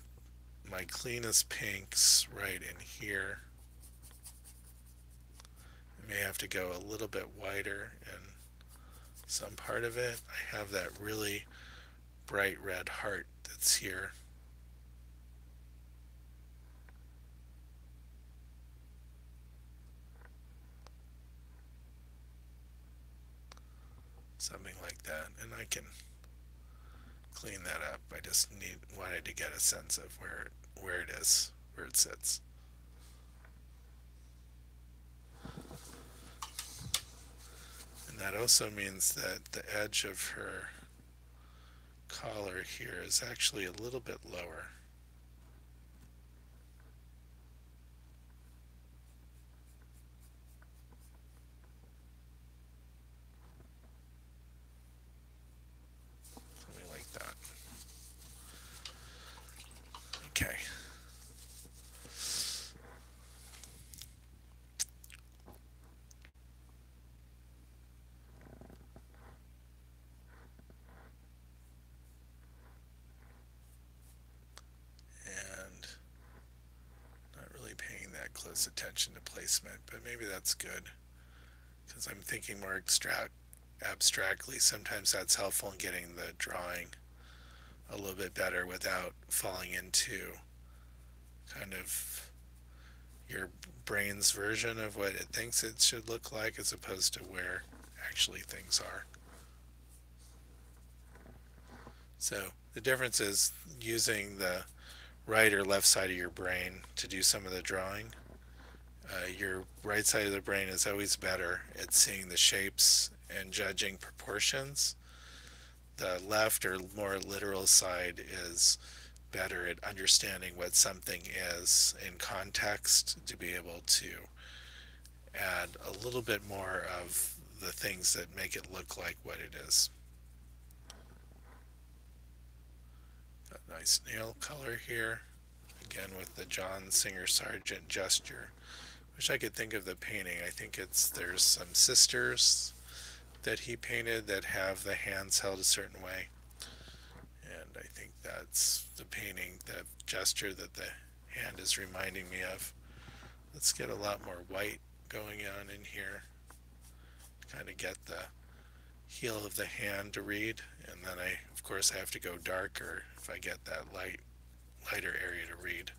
Speaker 1: cleanest pinks right in here. I may have to go a little bit whiter in some part of it. I have that really bright red heart that's here. Something like that, and I can clean that up. I just wanted to get a sense of where it is, where it sits. And that also means that the edge of her collar here is actually a little bit lower. Something like that. Okay. And not really paying that close attention to placement, but maybe that's good because I'm thinking more abstractly. Sometimes that's helpful in getting the drawing a little bit better without falling into kind of your brain's version of what it thinks it should look like as opposed to where actually things are. So the difference is using the right or left side of your brain to do some of the drawing. Your right side of the brain is always better at seeing the shapes and judging proportions. The left or more literal side is better at understanding what something is in context to be able to add a little bit more of the things that make it look like what it is. A nice nail color here, again with the John Singer Sargent gesture. Wish I could think of the painting. I think there's some sisters that he painted that have the hands held a certain way. And I think that's the painting, the gesture that the hand is reminding me of. Let's get a lot more white going on in here. Kind of get the heel of the hand to read. And then of course I have to go darker if I get that lighter area to read.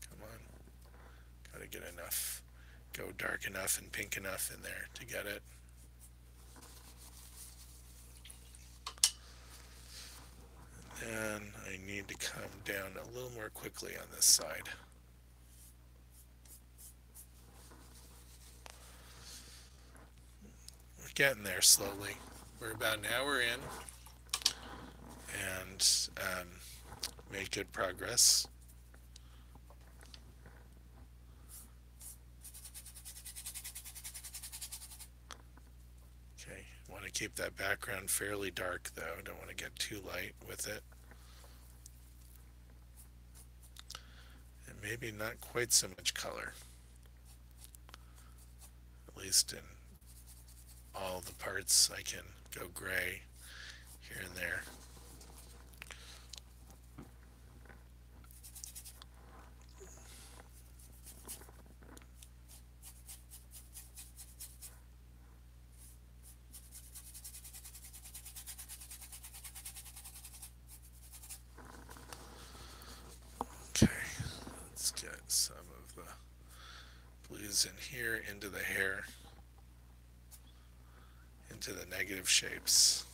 Speaker 1: Come on. Gotta get enough. Go dark enough and pink enough in there to get it. And I need to come down a little more quickly on this side. We're getting there slowly. We're about an hour in and made good progress. Okay, want to keep that background fairly dark though. Don't want to get too light with it. And maybe not quite so much color. At least in all the parts I can go gray here and there. diffuse in here into the hair, into the negative shapes.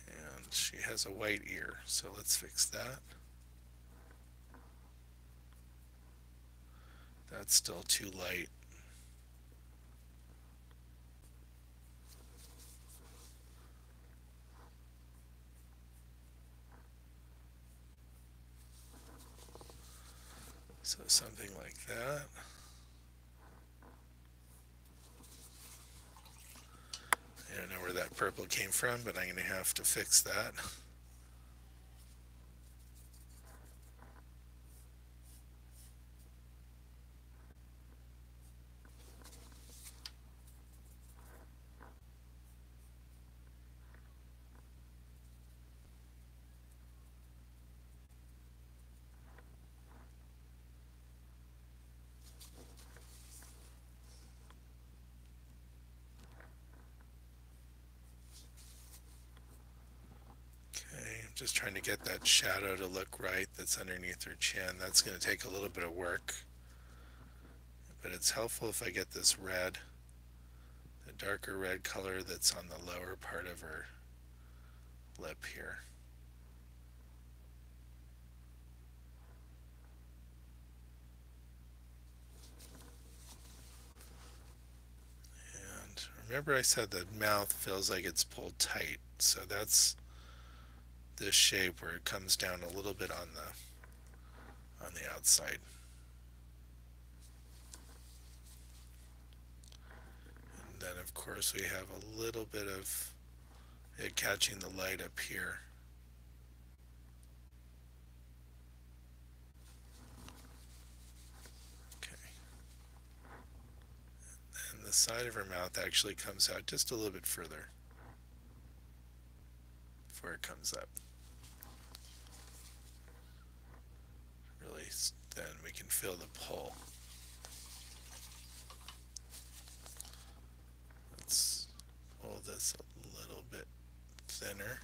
Speaker 1: And she has a white ear, so let's fix that. That's still too light. So something like that. I don't know where that purple came from, but I'm going to have to fix that. Just trying to get that shadow to look right that's underneath her chin. That's going to take a little bit of work, but it's helpful if I get this red, the darker red color that's on the lower part of her lip here. And remember I said the mouth feels like it's pulled tight, so that's this shape where it comes down a little bit on the outside. And then of course we have a little bit of it catching the light up here. Okay. And the side of her mouth actually comes out just a little bit further before it comes up. Really, then we can feel the pull. Let's pull this a little bit thinner.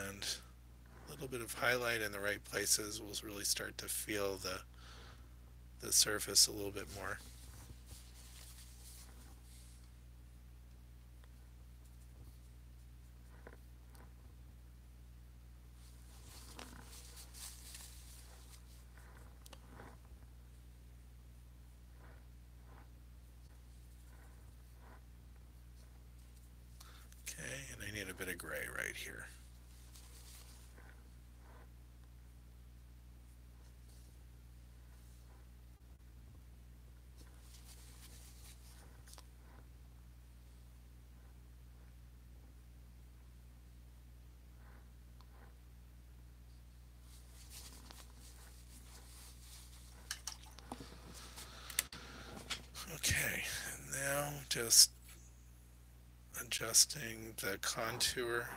Speaker 1: And a little bit of highlight in the right places will really start to feel the surface a little bit more. Okay, and I need a bit of gray right here. Okay, and now just adjusting the contour.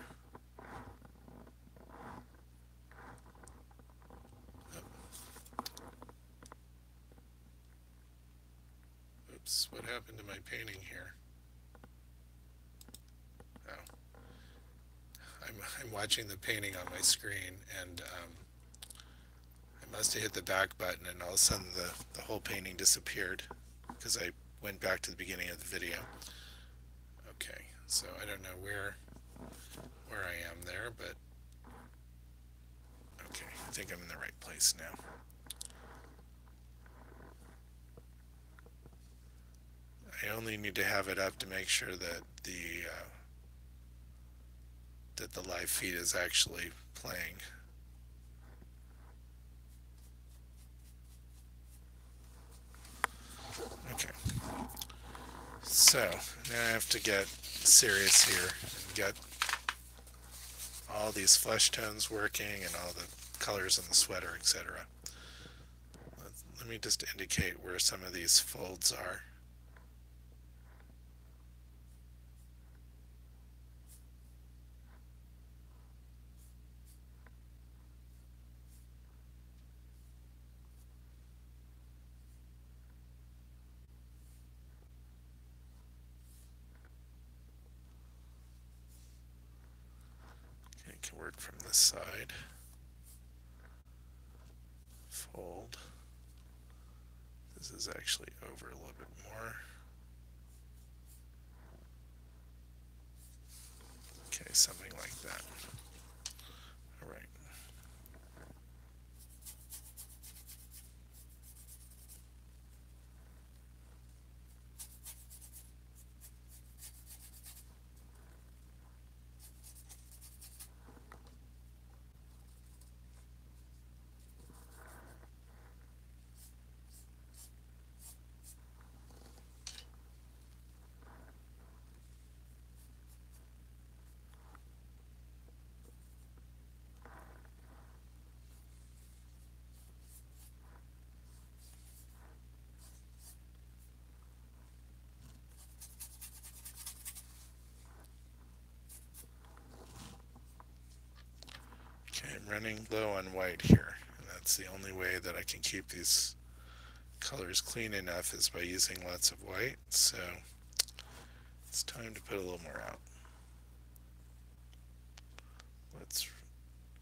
Speaker 1: Oops, what happened to my painting here? Oh, I'm watching the painting on my screen, and I must have hit the back button, and all of a sudden the whole painting disappeared because I went back to the beginning of the video. Okay, so I don't know where I am there, but okay, I think I'm in the right place now. I only need to have it up to make sure that the live feed is actually playing. Okay, so now I have to get serious here and get all these flesh tones working and all the colors in the sweater, etc. Let me just indicate where some of these folds are. work from this side. Fold. This is actually over a little bit more. Okay, something like that. All right. Okay, I'm running low on white here, and that's the only way that I can keep these colors clean enough is by using lots of white, so it's time to put a little more out. Let's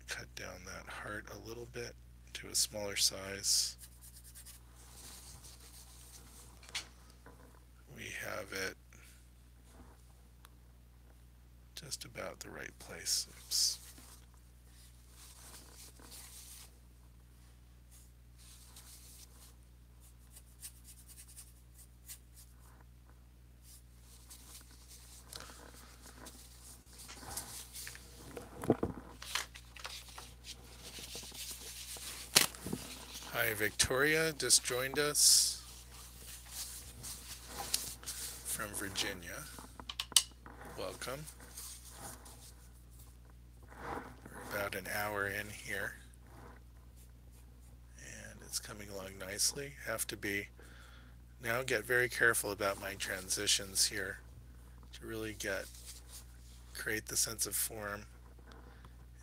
Speaker 1: cut down that heart a little bit to a smaller size. We have it just about the right place. Oops. Hi, Victoria just joined us from Virginia. Welcome. We're about an hour in here, and it's coming along nicely. Have to get very careful about my transitions here to really create the sense of form.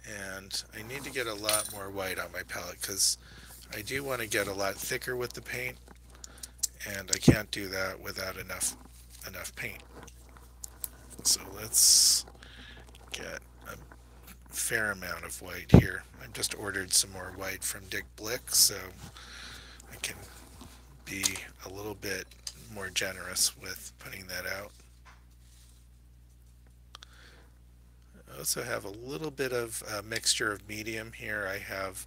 Speaker 1: And I need to get a lot more white on my palette because I do want to get a lot thicker with the paint, and I can't do that without enough paint. So let's get a fair amount of white here. I've just ordered some more white from Dick Blick, so I can be a little bit more generous with putting that out. I also have a little bit of a mixture of medium here. I have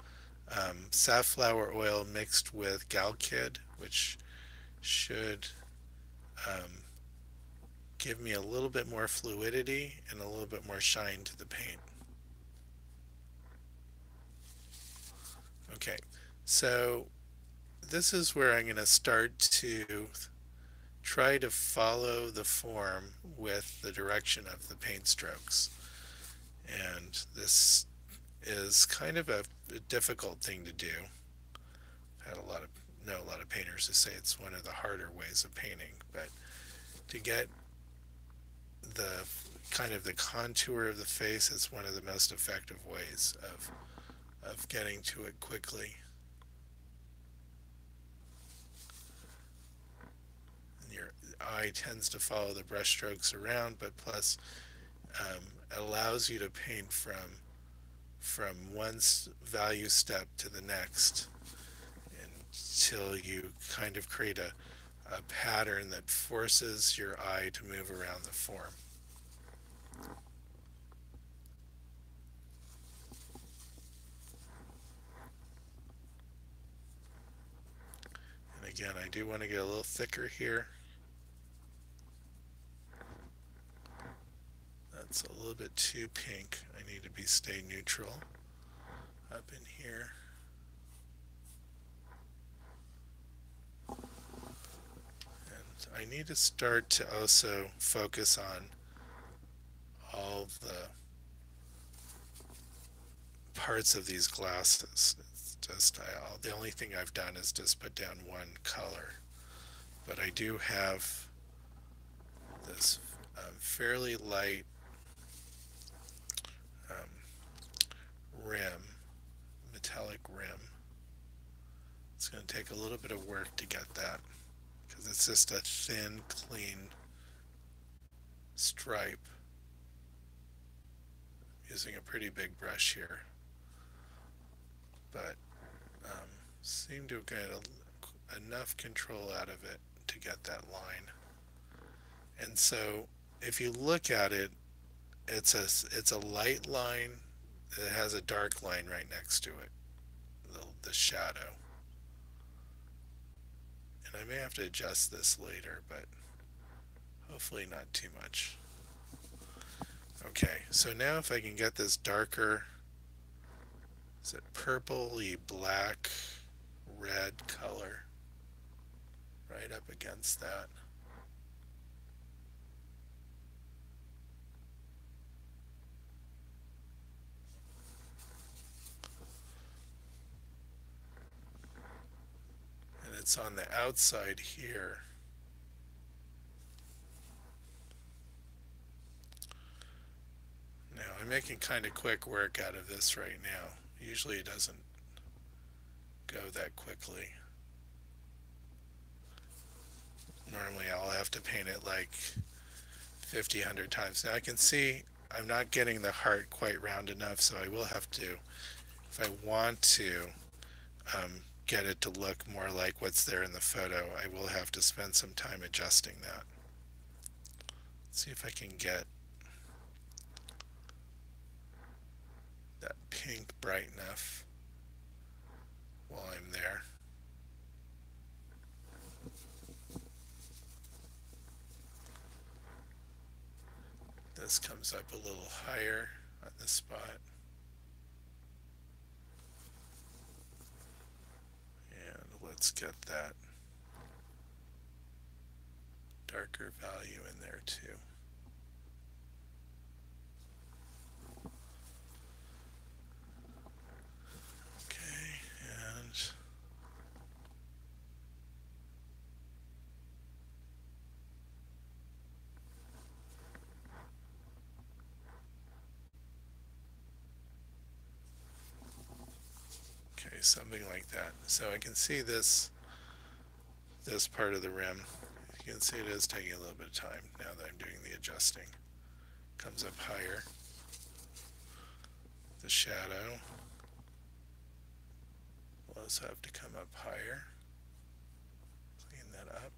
Speaker 1: safflower oil mixed with Galkid, which should give me a little bit more fluidity and a little bit more shine to the paint. Okay, so this is where I'm going to start to try to follow the form with the direction of the paint strokes. And this is kind of a difficult thing to do. I've had know a lot of painters who say it's one of the harder ways of painting, but to get the kind of the contour of the face is one of the most effective ways of getting to it quickly. And your eye tends to follow the brush strokes around, but plus it allows you to paint from one value step to the next until you kind of create a pattern that forces your eye to move around the form. And again, I do want to get a little thicker here. That's a little bit too pink. I need to stay neutral up in here. And I need to start to also focus on all the parts of these glasses. It's just the only thing I've done is just put down one color, but I do have this fairly light rim, metallic rim. It's going to take a little bit of work to get that because it's just a thin, clean stripe. using a pretty big brush here, but seem to get enough control out of it to get that line. And so if you look at it, it's a light line that has a dark line right next to it, the shadow. And I may have to adjust this later, but hopefully not too much. Okay, so now if I can get this darker, is it purpley black red color right up against that. And it's on the outside here. Now I'm making kind of quick work out of this right now. Usually it doesn't go that quickly. Normally I'll have to paint it like 50, 100 times. Now I can see I'm not getting the heart quite round enough, so I will have to, if I want to get it to look more like what's there in the photo, I will have to spend some time adjusting that. Let's see if I can get that pink bright enough while I'm there. This comes up a little higher on this spot. And let's get that darker value in there too. Okay, and okay, something like that. So I can see this part of the rim. You can see it is taking a little bit of time now that I'm doing the adjusting. Comes up higher. The shadow will also have to come up higher. Clean that up.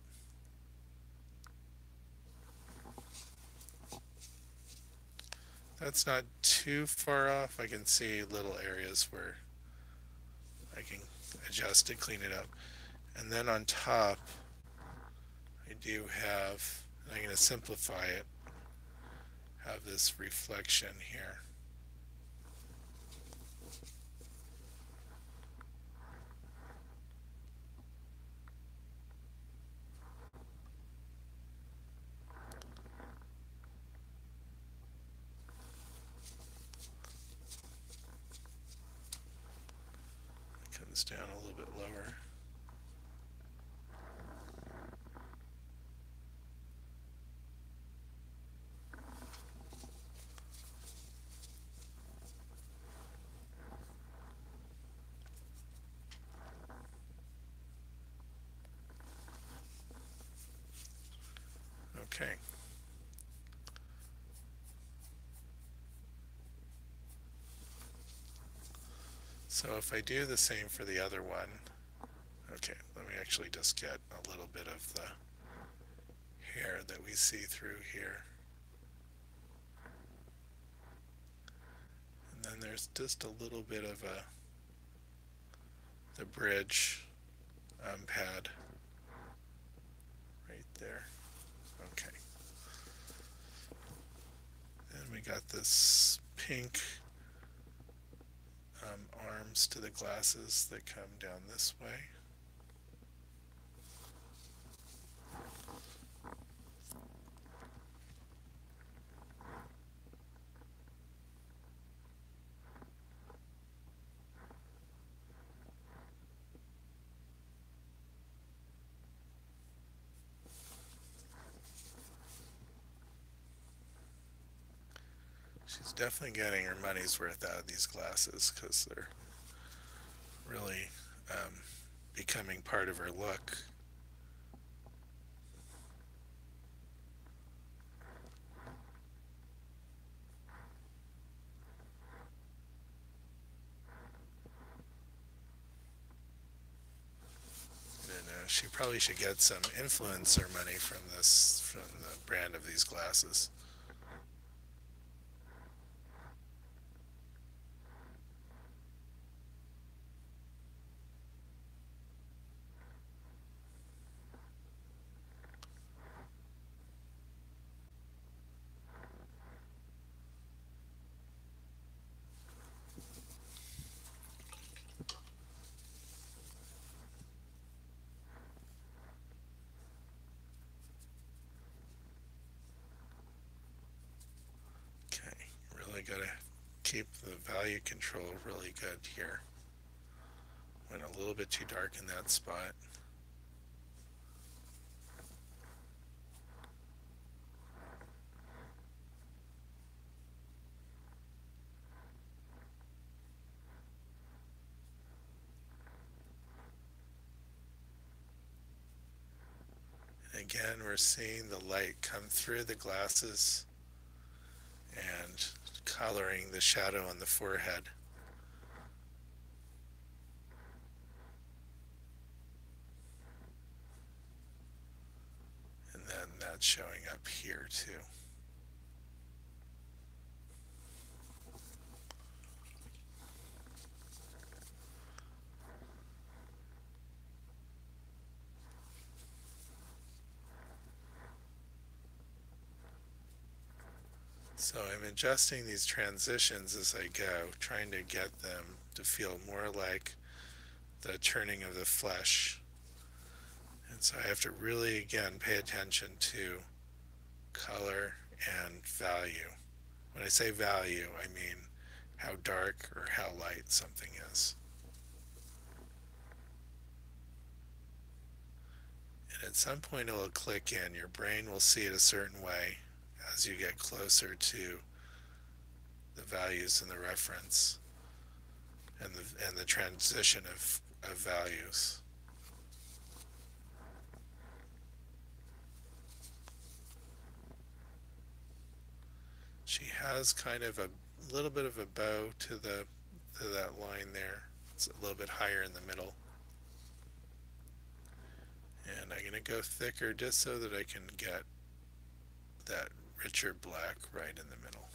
Speaker 1: That's not too far off. I can see little areas where I can adjust it, clean it up. And then on top, I do have, and I'm going to simplify it, have this reflection here. It comes down a little bit lower. Okay. So if I do the same for the other one, okay, let me actually just get a little bit of the hair that we see through here. And then there's just a little bit of the bridge pad right there. Okay. Then we got this pink arms to the glasses that come down this way. She's definitely getting her money's worth out of these glasses because they're really becoming part of her look. she probably should get some influencer money from the brand of these glasses. Okay, really gotta keep the value control really good here. Went a little bit too dark in that spot. And again, we're seeing the light come through the glasses and coloring the shadow on the forehead. And then that's showing up here too. So I'm adjusting these transitions as I go, trying to get them to feel more like the turning of the flesh. And so I have to really, again, pay attention to color and value. When I say value, I mean how dark or how light something is. And at some point it will click in. Your brain will see it a certain way as you get closer to the values and the reference and the transition of values. She has kind of a little bit of a bow to that line there. It's a little bit higher in the middle. And I'm going to go thicker just so that I can get that richer black right in the middle.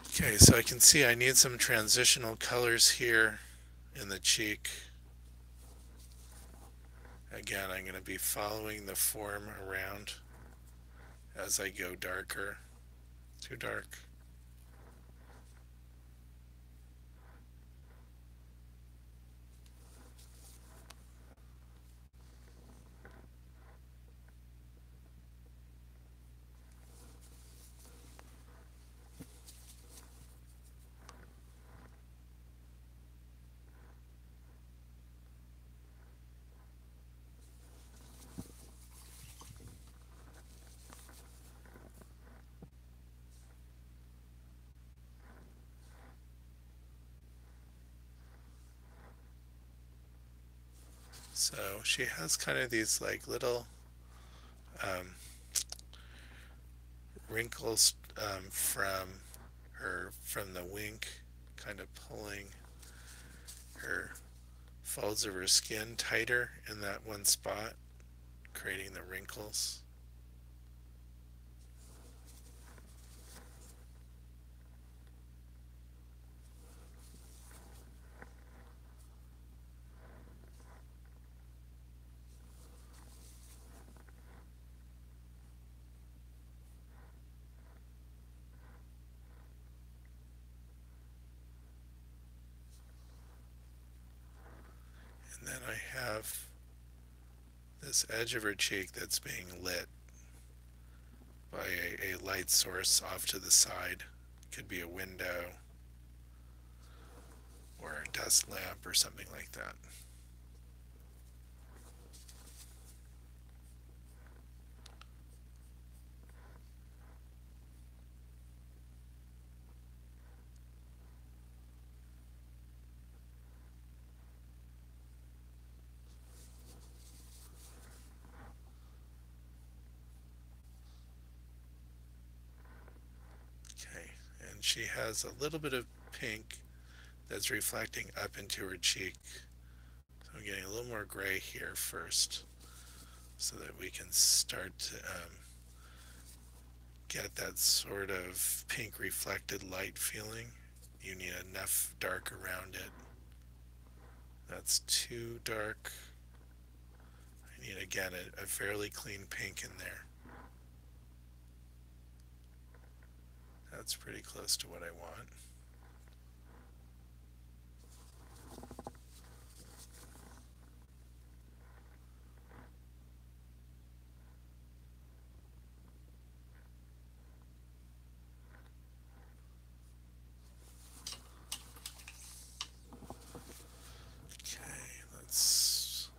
Speaker 1: Okay, so I can see I need some transitional colors here in the cheek. Again, I'm going to be following the form around as I go darker. Too dark. So she has kind of these like little wrinkles from the wink, kind of pulling her folds of her skin tighter in that one spot, creating the wrinkles. And then I have this edge of her cheek that's being lit by a light source off to the side. It could be a window or a desk lamp or something like that. Okay, and she has a little bit of pink that's reflecting up into her cheek. So I'm getting a little more gray here first so that we can start to get that sort of pink reflected light feeling. You need enough dark around it. That's too dark. I need, again, a fairly clean pink in there. That's pretty close to what I want. Okay, let's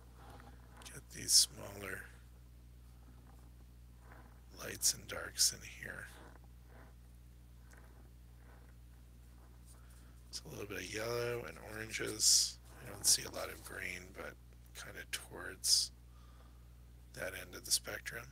Speaker 1: get these smaller lights and darks in here. It's a little bit of yellow and oranges. I don't see a lot of green, but kind of towards that end of the spectrum.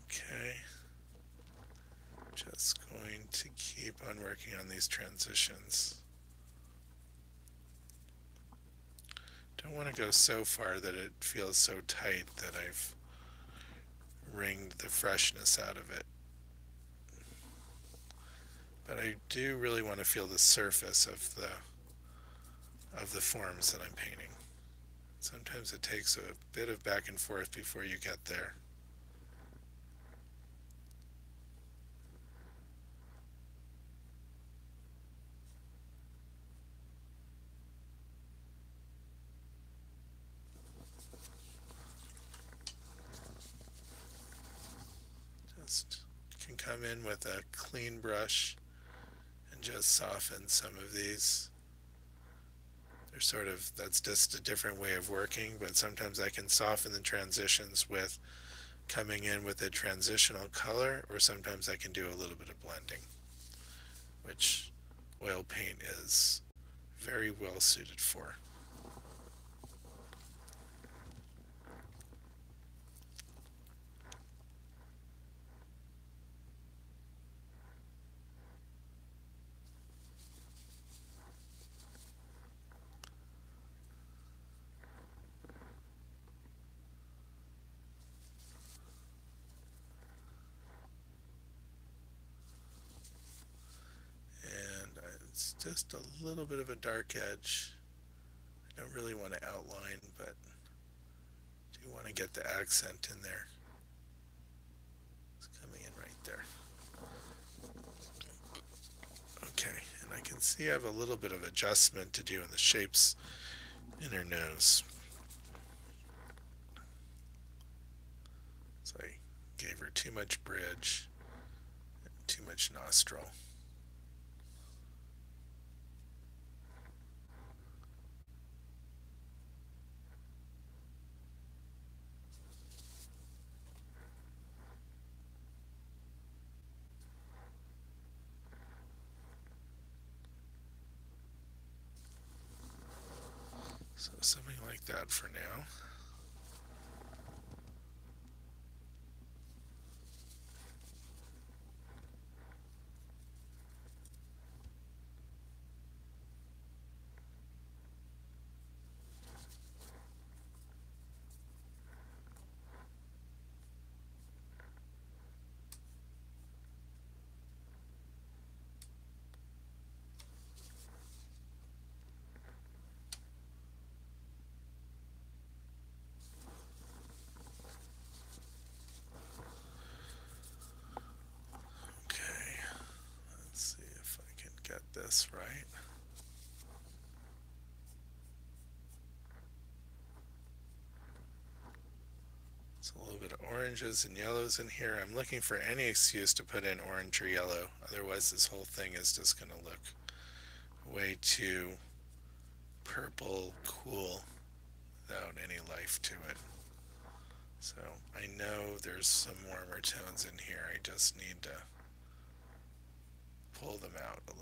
Speaker 1: Okay, just going to keep on working on these transitions. Don't want to go so far that it feels so tight that I've wringed the freshness out of it. But I do really want to feel the surface of the forms that I'm painting. Sometimes it takes a bit of back and forth before you get there. Just can come in with a clean brush and just soften some of these. They're sort of, that's just a different way of working, but sometimes I can soften the transitions with coming in with a transitional color, or sometimes I can do a little bit of blending, which oil paint is very well suited for. It's just a little bit of a dark edge. I don't really want to outline, but do want to get the accent in there. It's coming in right there. Okay, and I can see I have a little bit of adjustment to do in the shapes in her nose. So I gave her too much bridge and too much nostril. So something like that for now. this right. It's a little bit of oranges and yellows in here. I'm looking for any excuse to put in orange or yellow. Otherwise this whole thing is just going to look way too purple cool without any life to it. So I know there's some warmer tones in here. I just need to pull them out a little.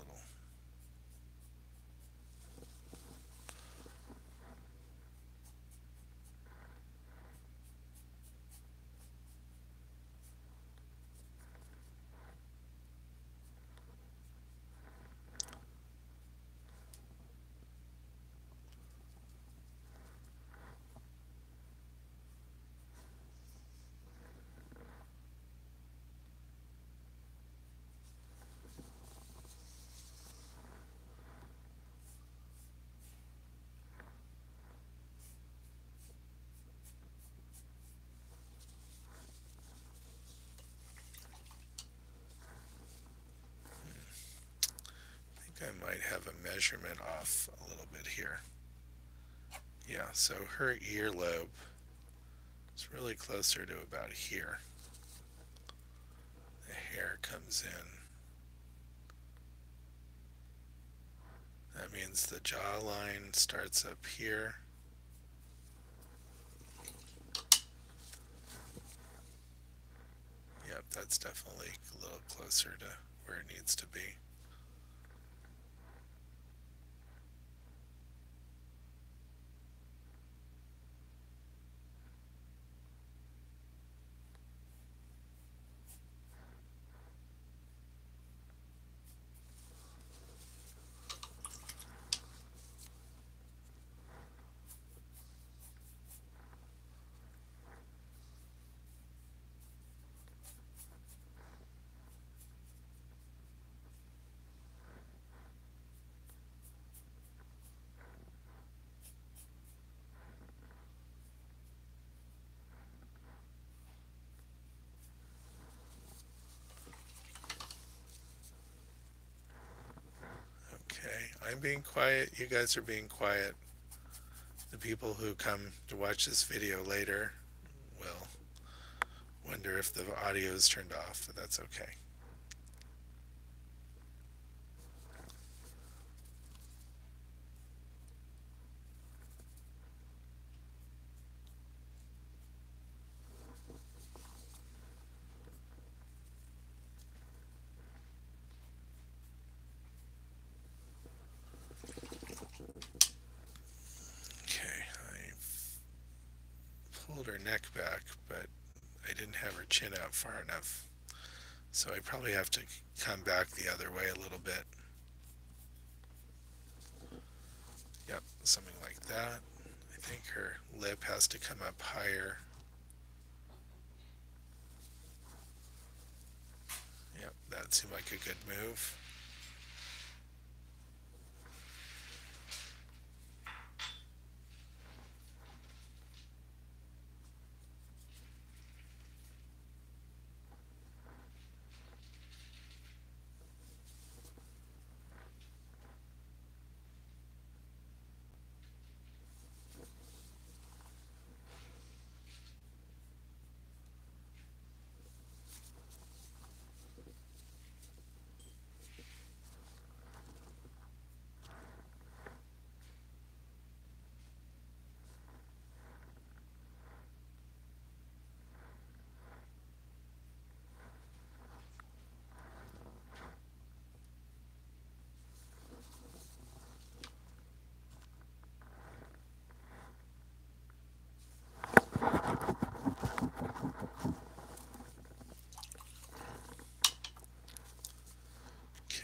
Speaker 1: I might have a measurement off a little bit here. Yeah, so her earlobe is really closer to about here. The hair comes in. That means the jawline starts up here. Yep, that's definitely a little closer to where it needs to be. I'm being quiet, you guys are being quiet. The people who come to watch this video later will wonder if the audio is turned off, but that's okay. Pulled her neck back, but I didn't have her chin out far enough. So I probably have to come back the other way a little bit. Yep, something like that. I think her lip has to come up higher. Yep, that seemed like a good move.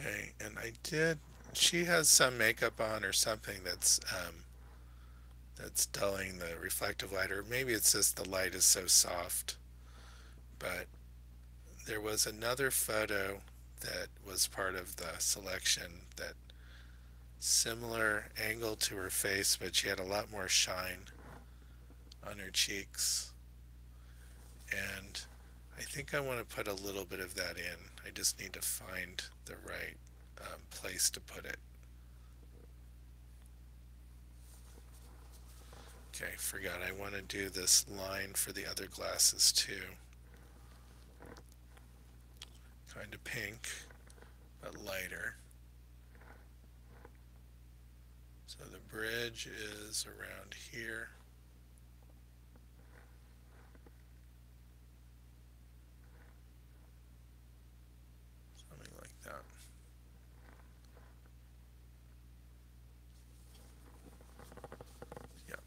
Speaker 1: Okay, and she has some makeup on or something that's dulling the reflective light, or maybe it's just the light is so soft. But there was another photo that was part of the selection that similar angle to her face, but she had a lot more shine on her cheeks. And I think I want to put a little bit of that in. I just need to find the right place to put it. Okay, forgot I want to do this line for the other glasses too. Kind of pink, but lighter. So the bridge is around here. Something like that. Yep.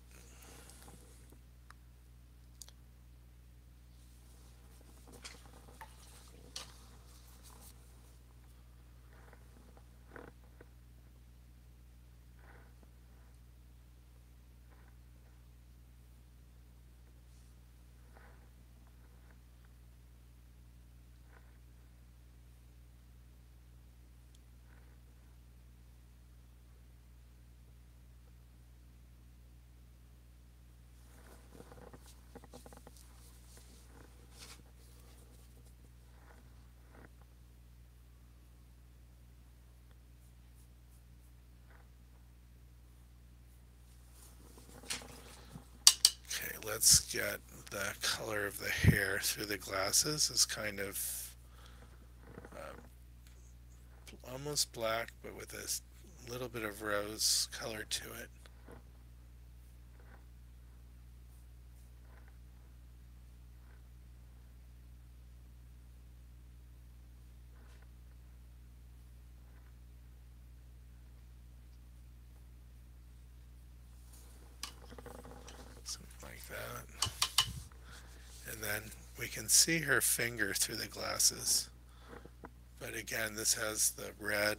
Speaker 1: Okay, let's get the color of the hair through the glasses is kind of almost black, but with a little bit of rose color to it. Something like that. And then we can see her finger through the glasses. But again, this has the red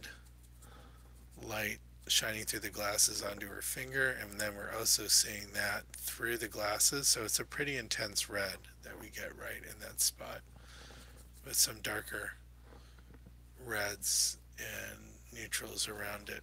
Speaker 1: light shining through the glasses onto her finger, and then we're also seeing that through the glasses. So it's a pretty intense red that we get right in that spot, with some darker reds and neutrals around it.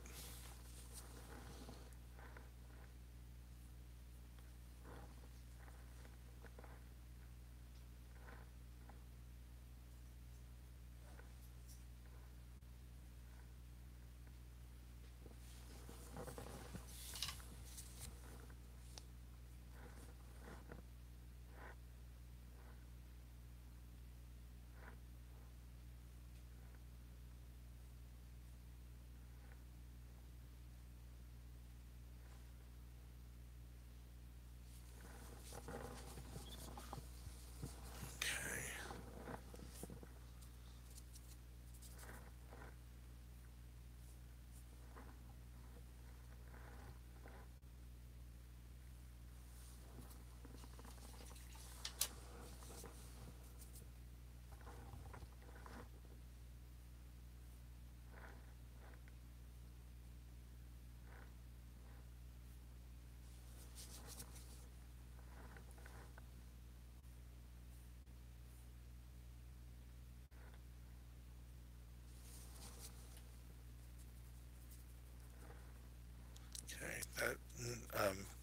Speaker 1: Okay, that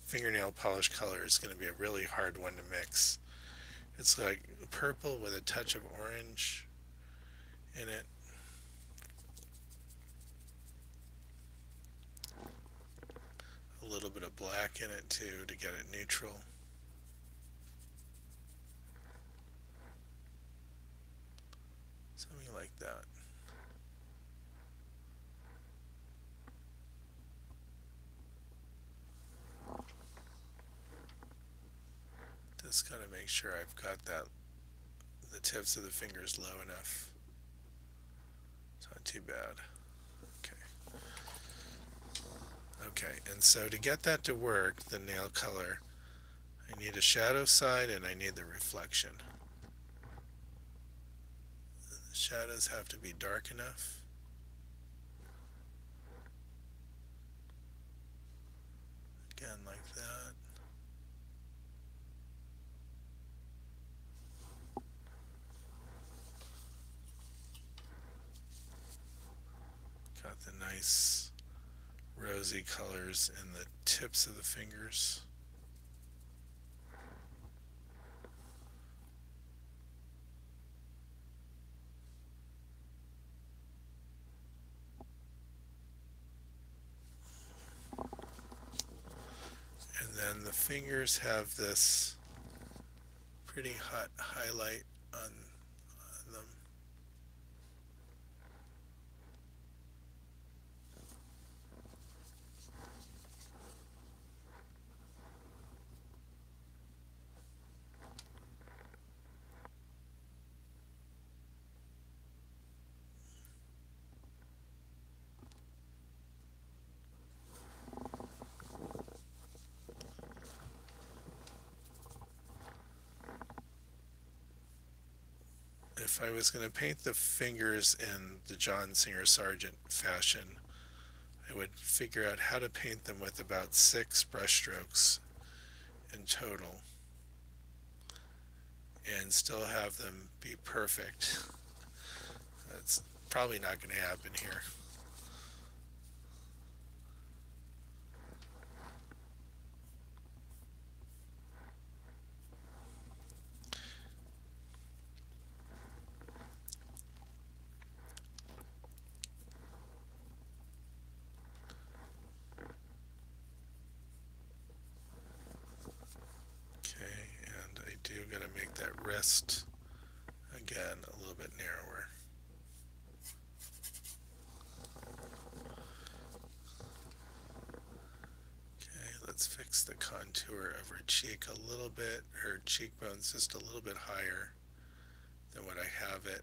Speaker 1: fingernail polish color is going to be a really hard one to mix. It's like purple with a touch of orange in it. A little bit of black in it too to get it neutral. Something like that. Just gotta make sure I've got the tips of the fingers low enough. It's not too bad. Okay. Okay, and so to get that to work, the nail color, I need a shadow side and I need the reflection. The shadows have to be dark enough. Again, like that. Got the nice rosy colors in the tips of the fingers. the fingers have this pretty hot highlight on them. If I was going to paint the fingers in the John Singer Sargent fashion, I would figure out how to paint them with about 6 brush strokes in total and still have them be perfect. That's probably not going to happen here. I do got to make that wrist again a little bit narrower. Okay, let's fix the contour of her cheek a little bit. Her cheekbone's just a little bit higher than what I have it.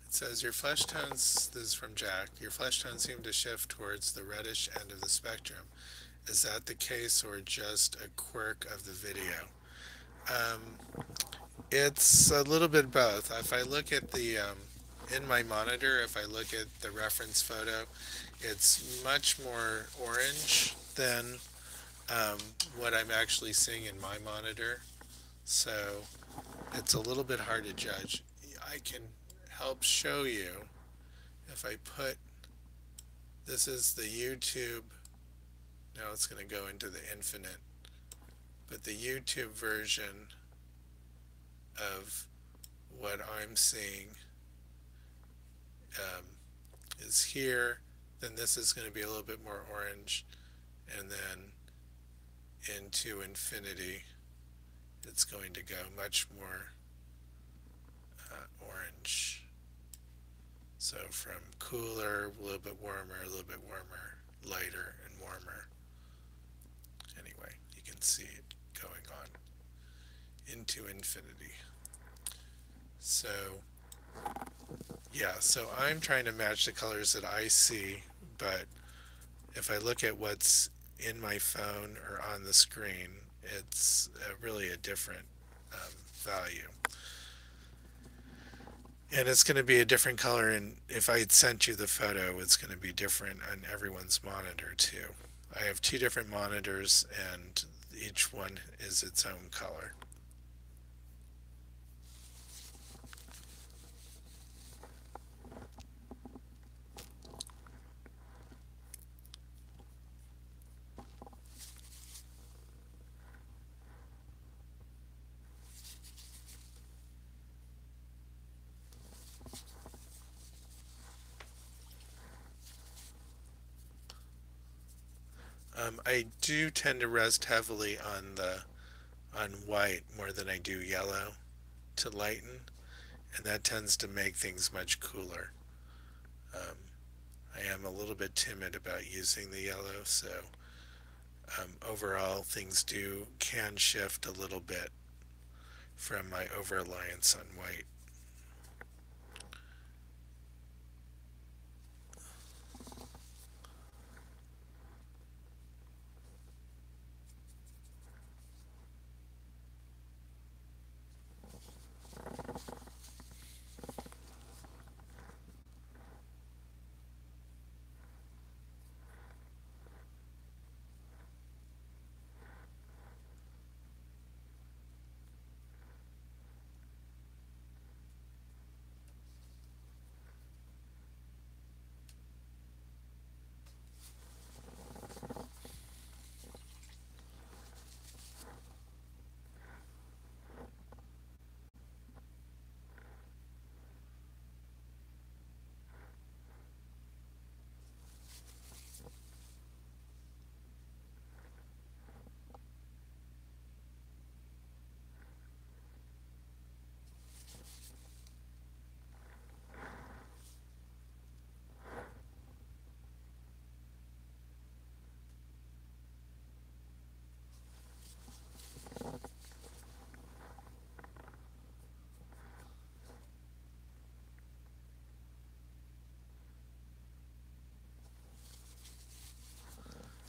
Speaker 1: It says your flesh tones, this is from Jack, your flesh tones seem to shift towards the reddish end of the spectrum. Is that the case or just a quirk of the video? It's a little bit both. If I look at the, in my monitor, if I look at the reference photo, it's much more orange than what I'm actually seeing in my monitor. So it's a little bit hard to judge. I can help show you if I put, this is the YouTube, now it's going to go into the infinite, but the YouTube version of what I'm seeing is here, then this is going to be a little bit more orange, and then into infinity it's going to go much more orange. So from cooler, a little bit warmer, a little bit warmer, lighter and warmer. Anyway, you can see it going on into infinity. So yeah, so I'm trying to match the colors that I see, but if I look at what's in my phone or on the screen, it's really a different value. And it's going to be a different color, and if I had sent you the photo, it's going to be different on everyone's monitor too. I have 2 different monitors, and each one is its own color. I do tend to rest heavily on white more than I do yellow to lighten, and that tends to make things much cooler. Um, I am a little bit timid about using the yellow, so overall things can shift a little bit from my over reliance on white.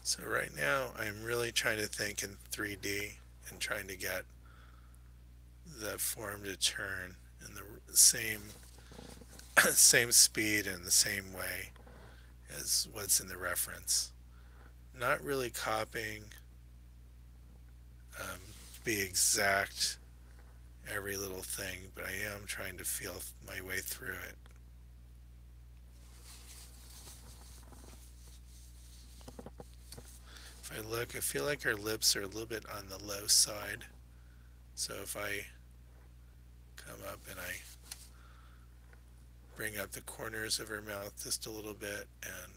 Speaker 1: So right now I'm really trying to think in 3D and trying to get the form to turn in the same same speed and the same way as what's in the reference. Not really copying, um, be exact every little thing, but I am trying to feel my way through it. If I look, I feel like her lips are a little bit on the low side. So if I come up and I bring up the corners of her mouth just a little bit and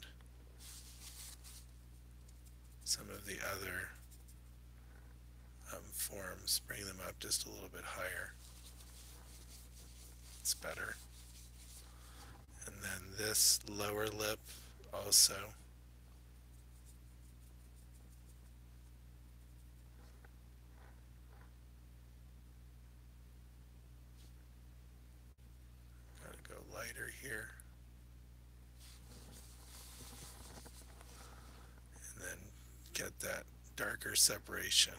Speaker 1: some of the other forms, bring them up just a little bit higher. It's better. And then this lower lip also. Gotta go lighter here. And then get that darker separation.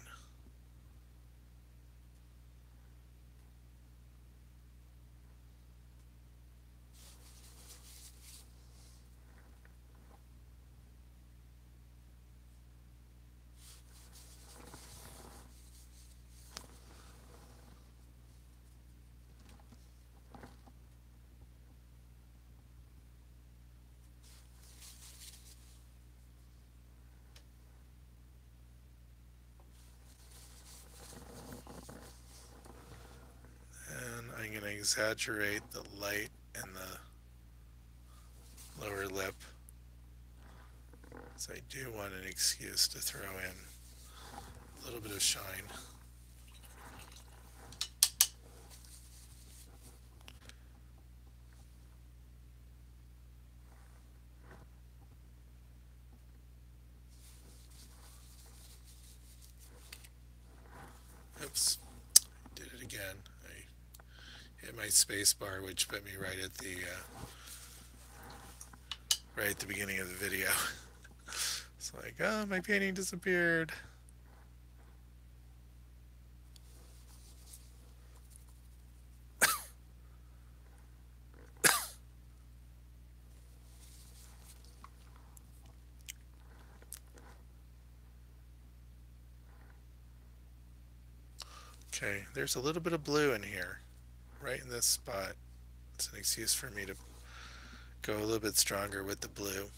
Speaker 1: And I'm going to exaggerate the light in the lower lip, so I do want an excuse to throw in a little bit of shine. Oops, did it again. I hit my space bar, which put me right at the beginning of the video. It's like, oh, my painting disappeared. Okay, there's a little bit of blue in here, right in this spot. It's an excuse for me to go a little bit stronger with the blue.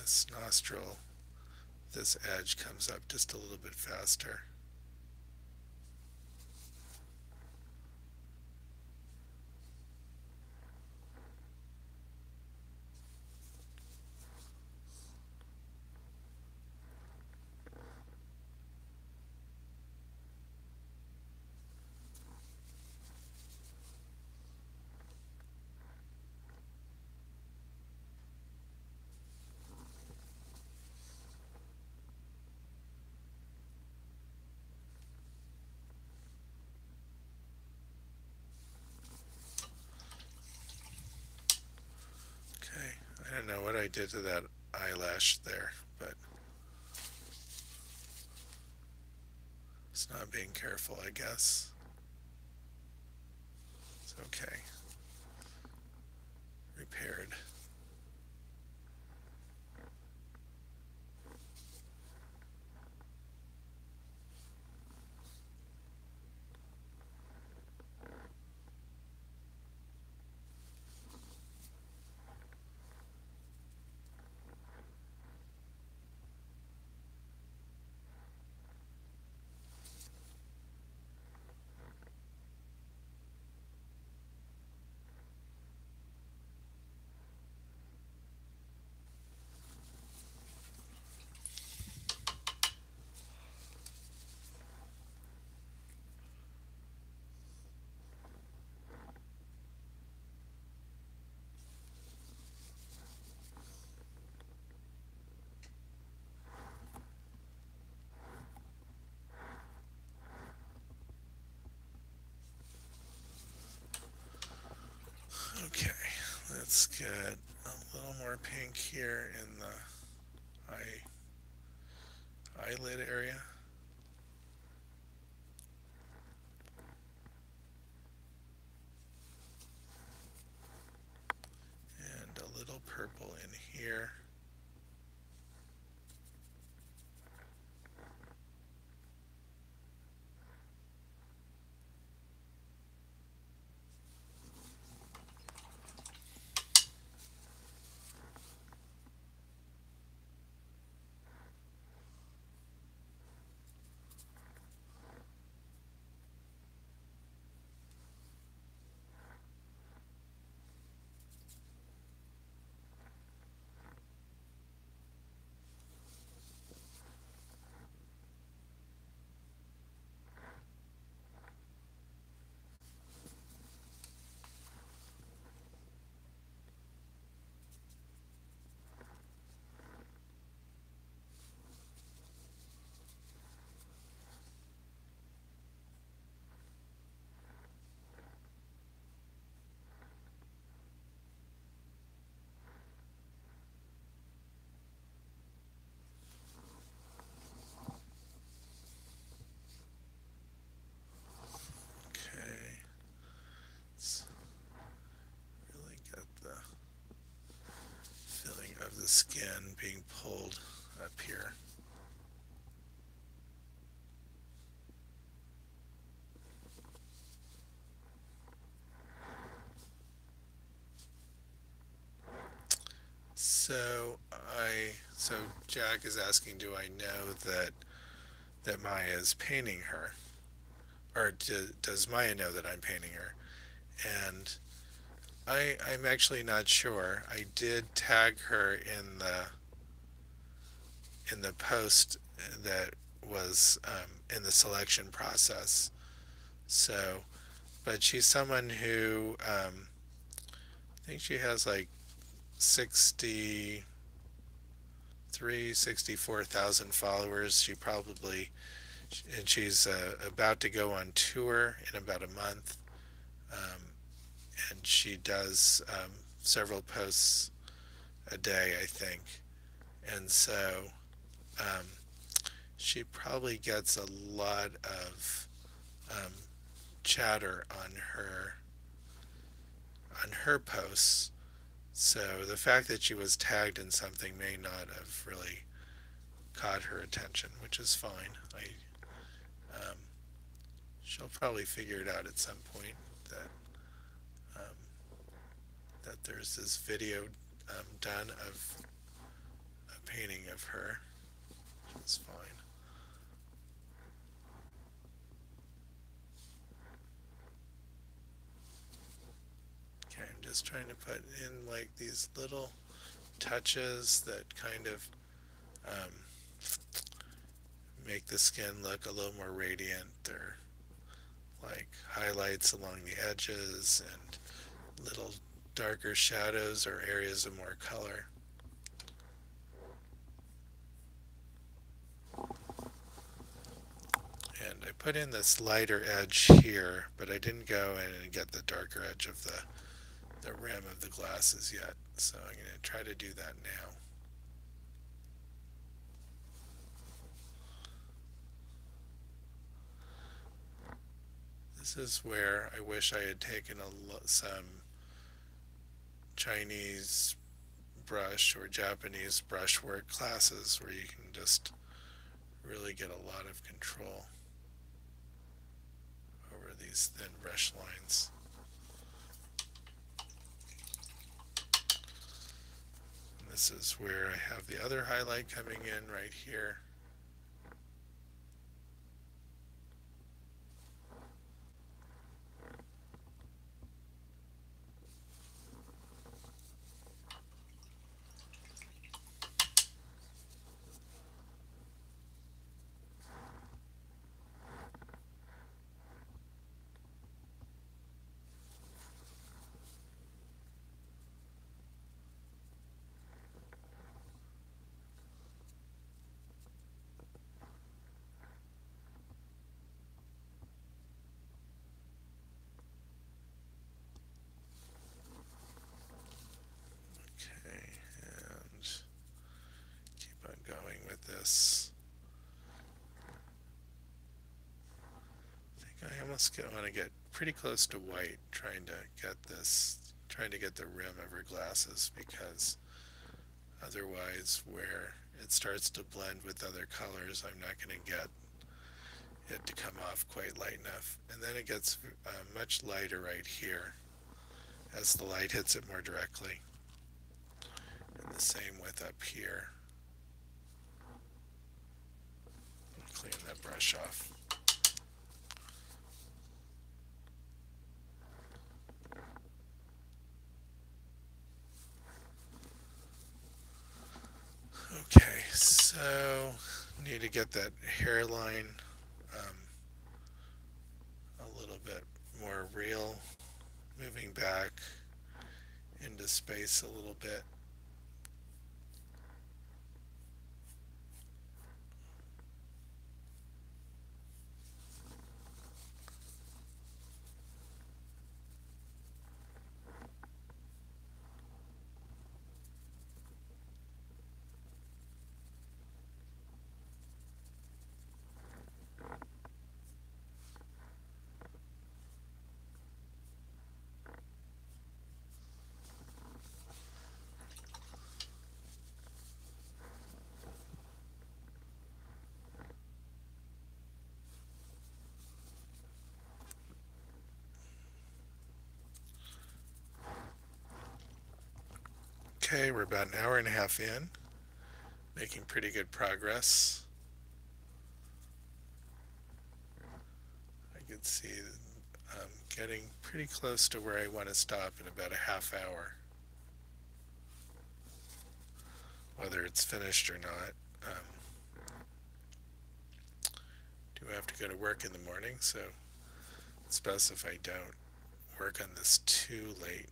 Speaker 1: this nostril, this edge comes up just a little bit faster. Okay, I don't know what I did to that eyelash there, but it's not being careful, I guess. It's okay. Repaired. Okay, let's get a little more pink here in the eyelid area. And a little purple in here. Okay, let's really get the feeling of the skin being pulled up here. So Jack is asking, do I know that Maya is painting her, or does Maya know that I'm painting her? And I'm actually not sure. I did tag her in the post that was in the selection process. So, but she's someone who I think she has like 64,000 followers. And she's about to go on tour in about a month. Um, and she does several posts a day, I think. And so um, she probably gets a lot of um, chatter on her posts. So the fact that she was tagged in something may not have really caught her attention, which is fine. She'll probably figure it out at some point that there's this video done of a painting of her. It's fine. Okay, I'm just trying to put in like these little touches that kind of um, make the skin look a little more radiant. They're like highlights along the edges and little darker shadows or areas of more color. And I put in this lighter edge here, but I didn't go in and get the darker edge of the rim of the glasses yet. So I'm going to try to do that now. This is where I wish I had taken some Chinese brush or Japanese brushwork classes where you can just really get a lot of control over these thin brush lines. And this is where I have the other highlight coming in right here. Okay, and keep on going with this. I think I almost want to get pretty close to white, trying to get the rim of her glasses, because otherwise where it starts to blend with other colors, I'm not going to get it to come off quite light enough. And then it gets much lighter right here as the light hits it more directly. And the same with up here. Clean that brush off. Okay, so need to get that hairline a little bit more real, moving back into space a little bit. Okay, we're about an hour and a half in, making pretty good progress. I can see I'm getting pretty close to where I want to stop in about a half hour. Whether it's finished or not. Do have to go to work in the morning, so it's best if I don't work on this too late.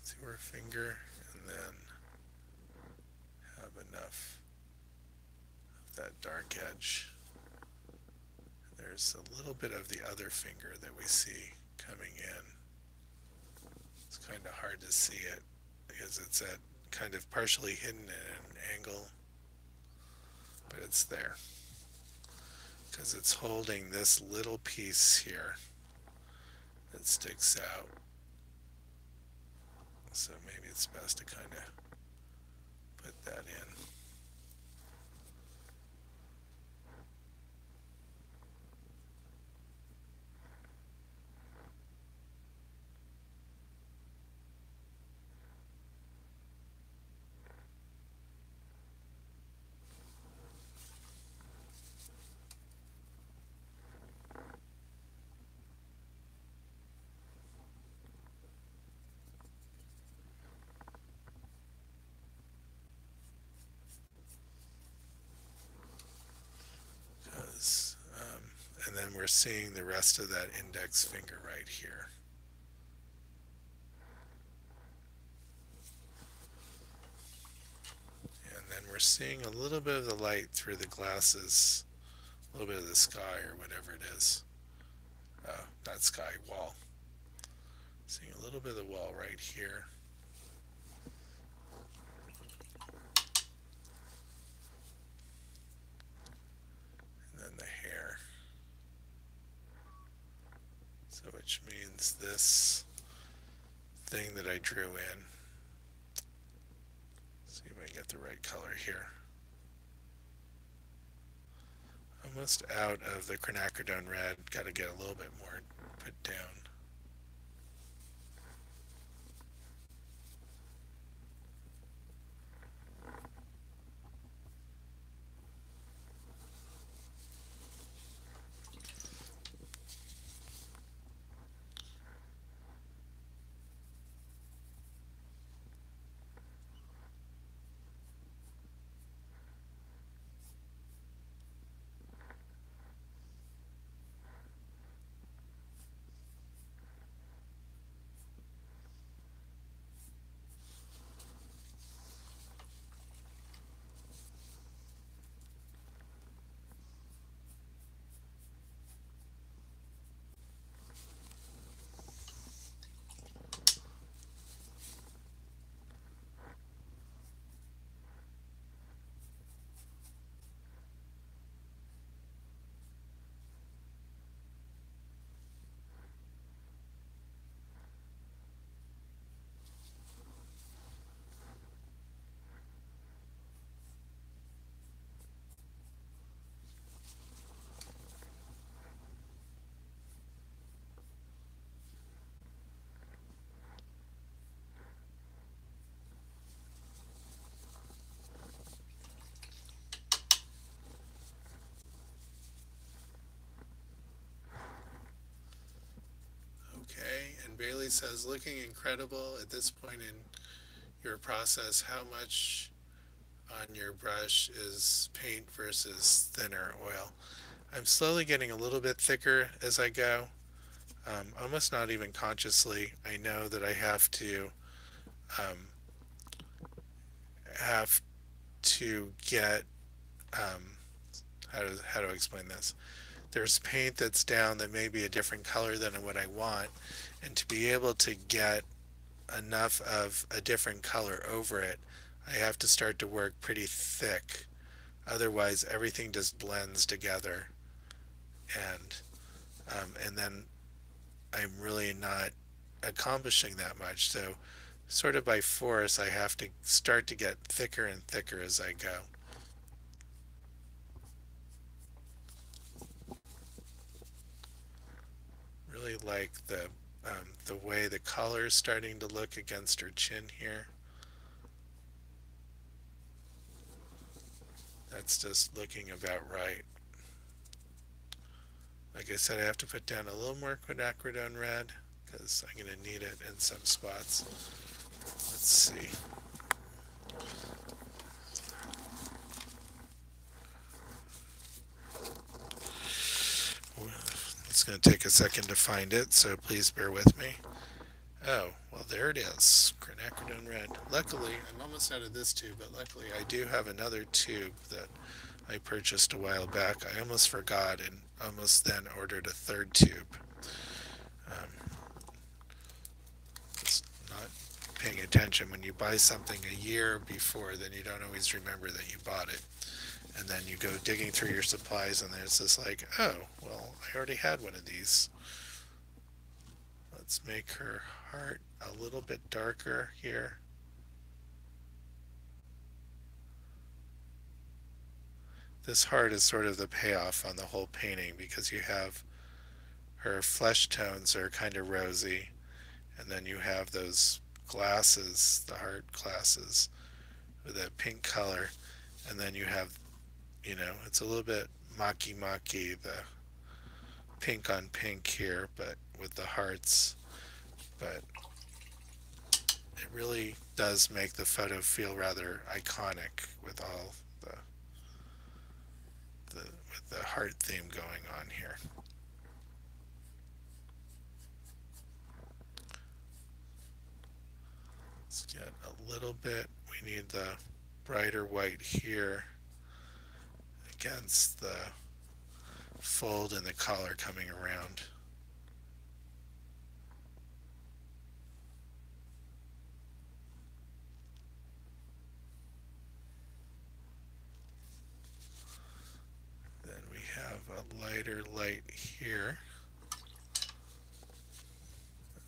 Speaker 1: Through her finger, and then have enough of that dark edge. there's a little bit of the other finger that we see coming in. It's kind of hard to see it because it's at kind of partially hidden at an angle, but it's there because it's holding this little piece here that sticks out. So maybe it's best to kind of put that in. And then we're seeing the rest of that index finger right here. And then we're seeing a little bit of the light through the glasses, a little bit of the sky or whatever it is. Not sky, wall. Seeing a little bit of the wall right here. And then the hair. So which means this thing that I drew in. See if I get the right color here. Almost out of the quinacridone red. Got to get a little bit more put down. Okay, and Bailey says, looking incredible at this point in your process. How much on your brush is paint versus thinner oil? I'm slowly getting a little bit thicker as I go. Almost not even consciously. I know that I um, have to get how to explain this. There's paint that's down that may be a different color than what I want, and to be able to get enough of a different color over it, I have to start to work pretty thick. Otherwise, everything just blends together, and then I'm really not accomplishing that much. So, sort of by force, I have to start to get thicker and thicker as I go. Really like the way the color is starting to look against her chin here. That's just looking about right. Like I said, I have to put down a little more quinacridone red because I'm going to need it in some spots. Let's see. It's going to take a second to find it, so please bear with me. Oh, well, there it is, quinacridone red. Luckily, I'm almost out of this tube, but luckily I do have another tube that I purchased a while back. I almost forgot and almost then ordered a third tube. Um, just not paying attention. When you buy something a year before, then you don't always remember that you bought it. And then you go digging through your supplies and it's just like, oh, well, I already had one of these. Let's make her heart a little bit darker here. This heart is sort of the payoff on the whole painting because you have her flesh tones are kind of rosy, and then you have those glasses, the heart glasses, with that pink color, and then you have, it's a little bit maki the pink on pink here, but with the hearts, but it really does make the photo feel rather iconic with all with the heart theme going on here. Let's get a little bit, we need the brighter white here against the fold and the collar coming around. Then we have a lighter light here.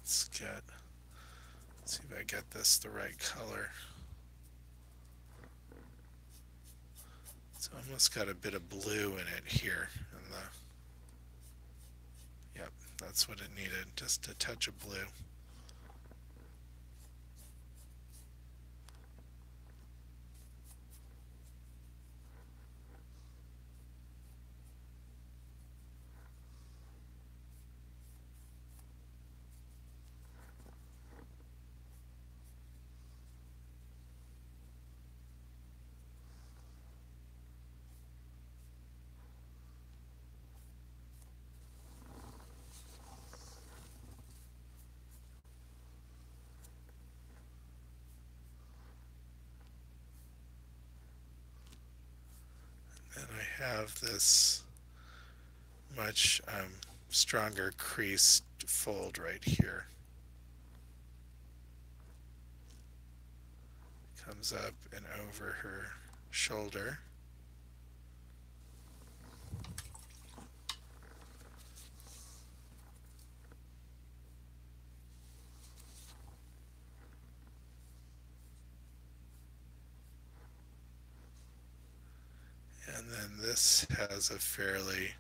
Speaker 1: Let's see if I get this the right color. It's almost got a bit of blue in it here. Yep, that's what it needed, just a touch of blue. And I have this much stronger creased fold right here. Comes up and over her shoulder. And then this has a fairly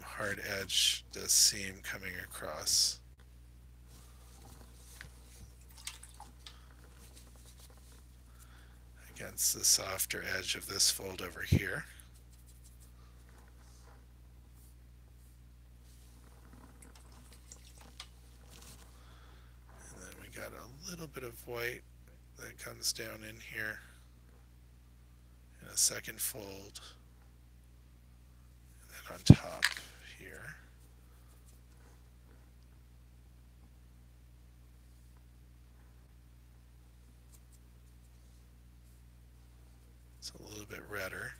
Speaker 1: hard edge, this seam coming across. Against the softer edge of this fold over here. And then we got a little bit of white that comes down in here. And a second fold. And then on top here. It's a little bit redder.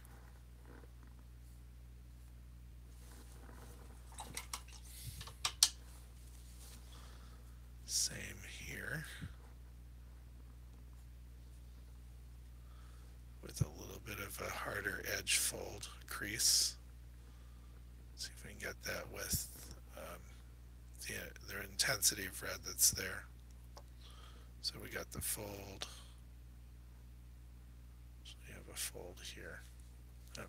Speaker 1: Same here. With a little bit of a harder edge fold crease. See if we can get that with the intensity of red that's there. So we got the fold. So we have a fold here. Oh,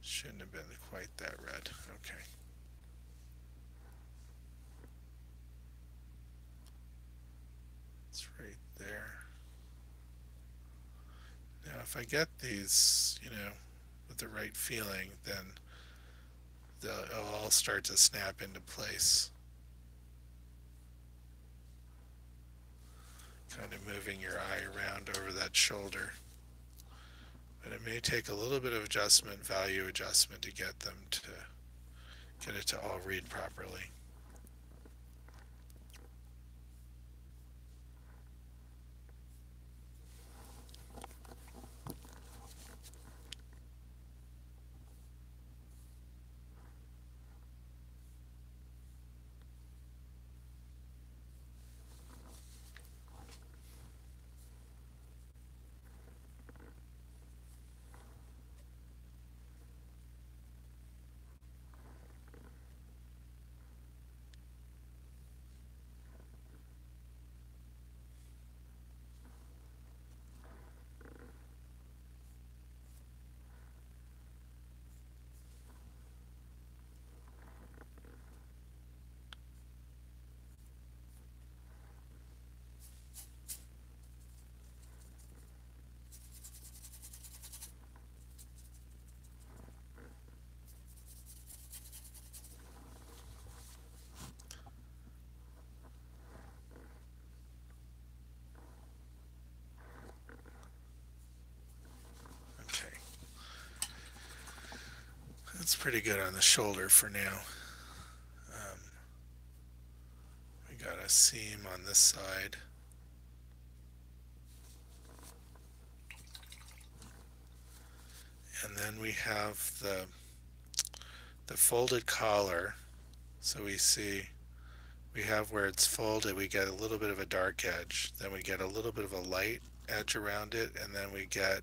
Speaker 1: shouldn't have been quite that red. Okay. It's right there. Now if I get these, with the right feeling, then they'll all start to snap into place. Kind of moving your eye around over that shoulder. But it may take a little bit of adjustment, value adjustment, to get it to all read properly. That's pretty good on the shoulder for now. We got a seam on this side. And then we have the folded collar. So we see we have where it's folded, we get a little bit of a dark edge, then we get a little bit of a light edge around it, and then we get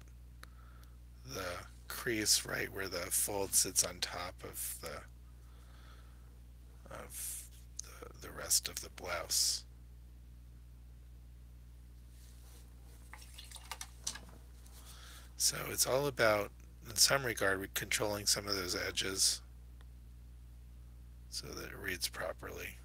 Speaker 1: the crease right where the fold sits on top of the rest of the blouse. So it's all about, in some regard, controlling some of those edges so that it reads properly.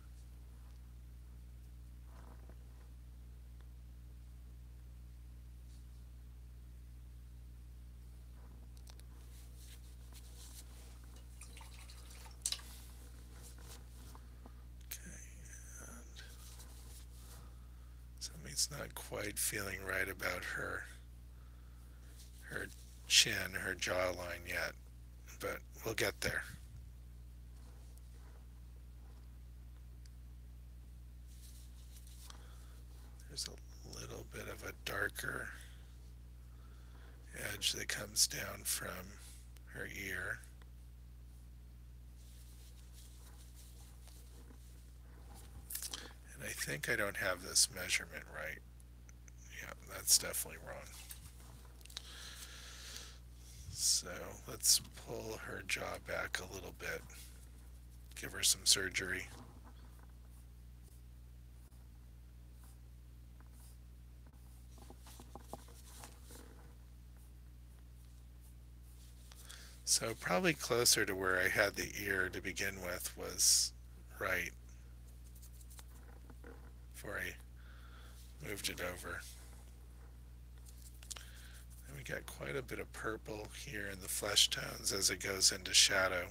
Speaker 1: Something's not quite feeling right about her chin, her jawline yet, but we'll get there. There's a little bit of a darker edge that comes down from her ear. And I think I don't have this measurement right. Yeah, that's definitely wrong. So let's pull her jaw back a little bit, give her some surgery. So probably closer to where I had the ear to begin with was right before I moved it over. And we got quite a bit of purple here in the flesh tones as it goes into shadow.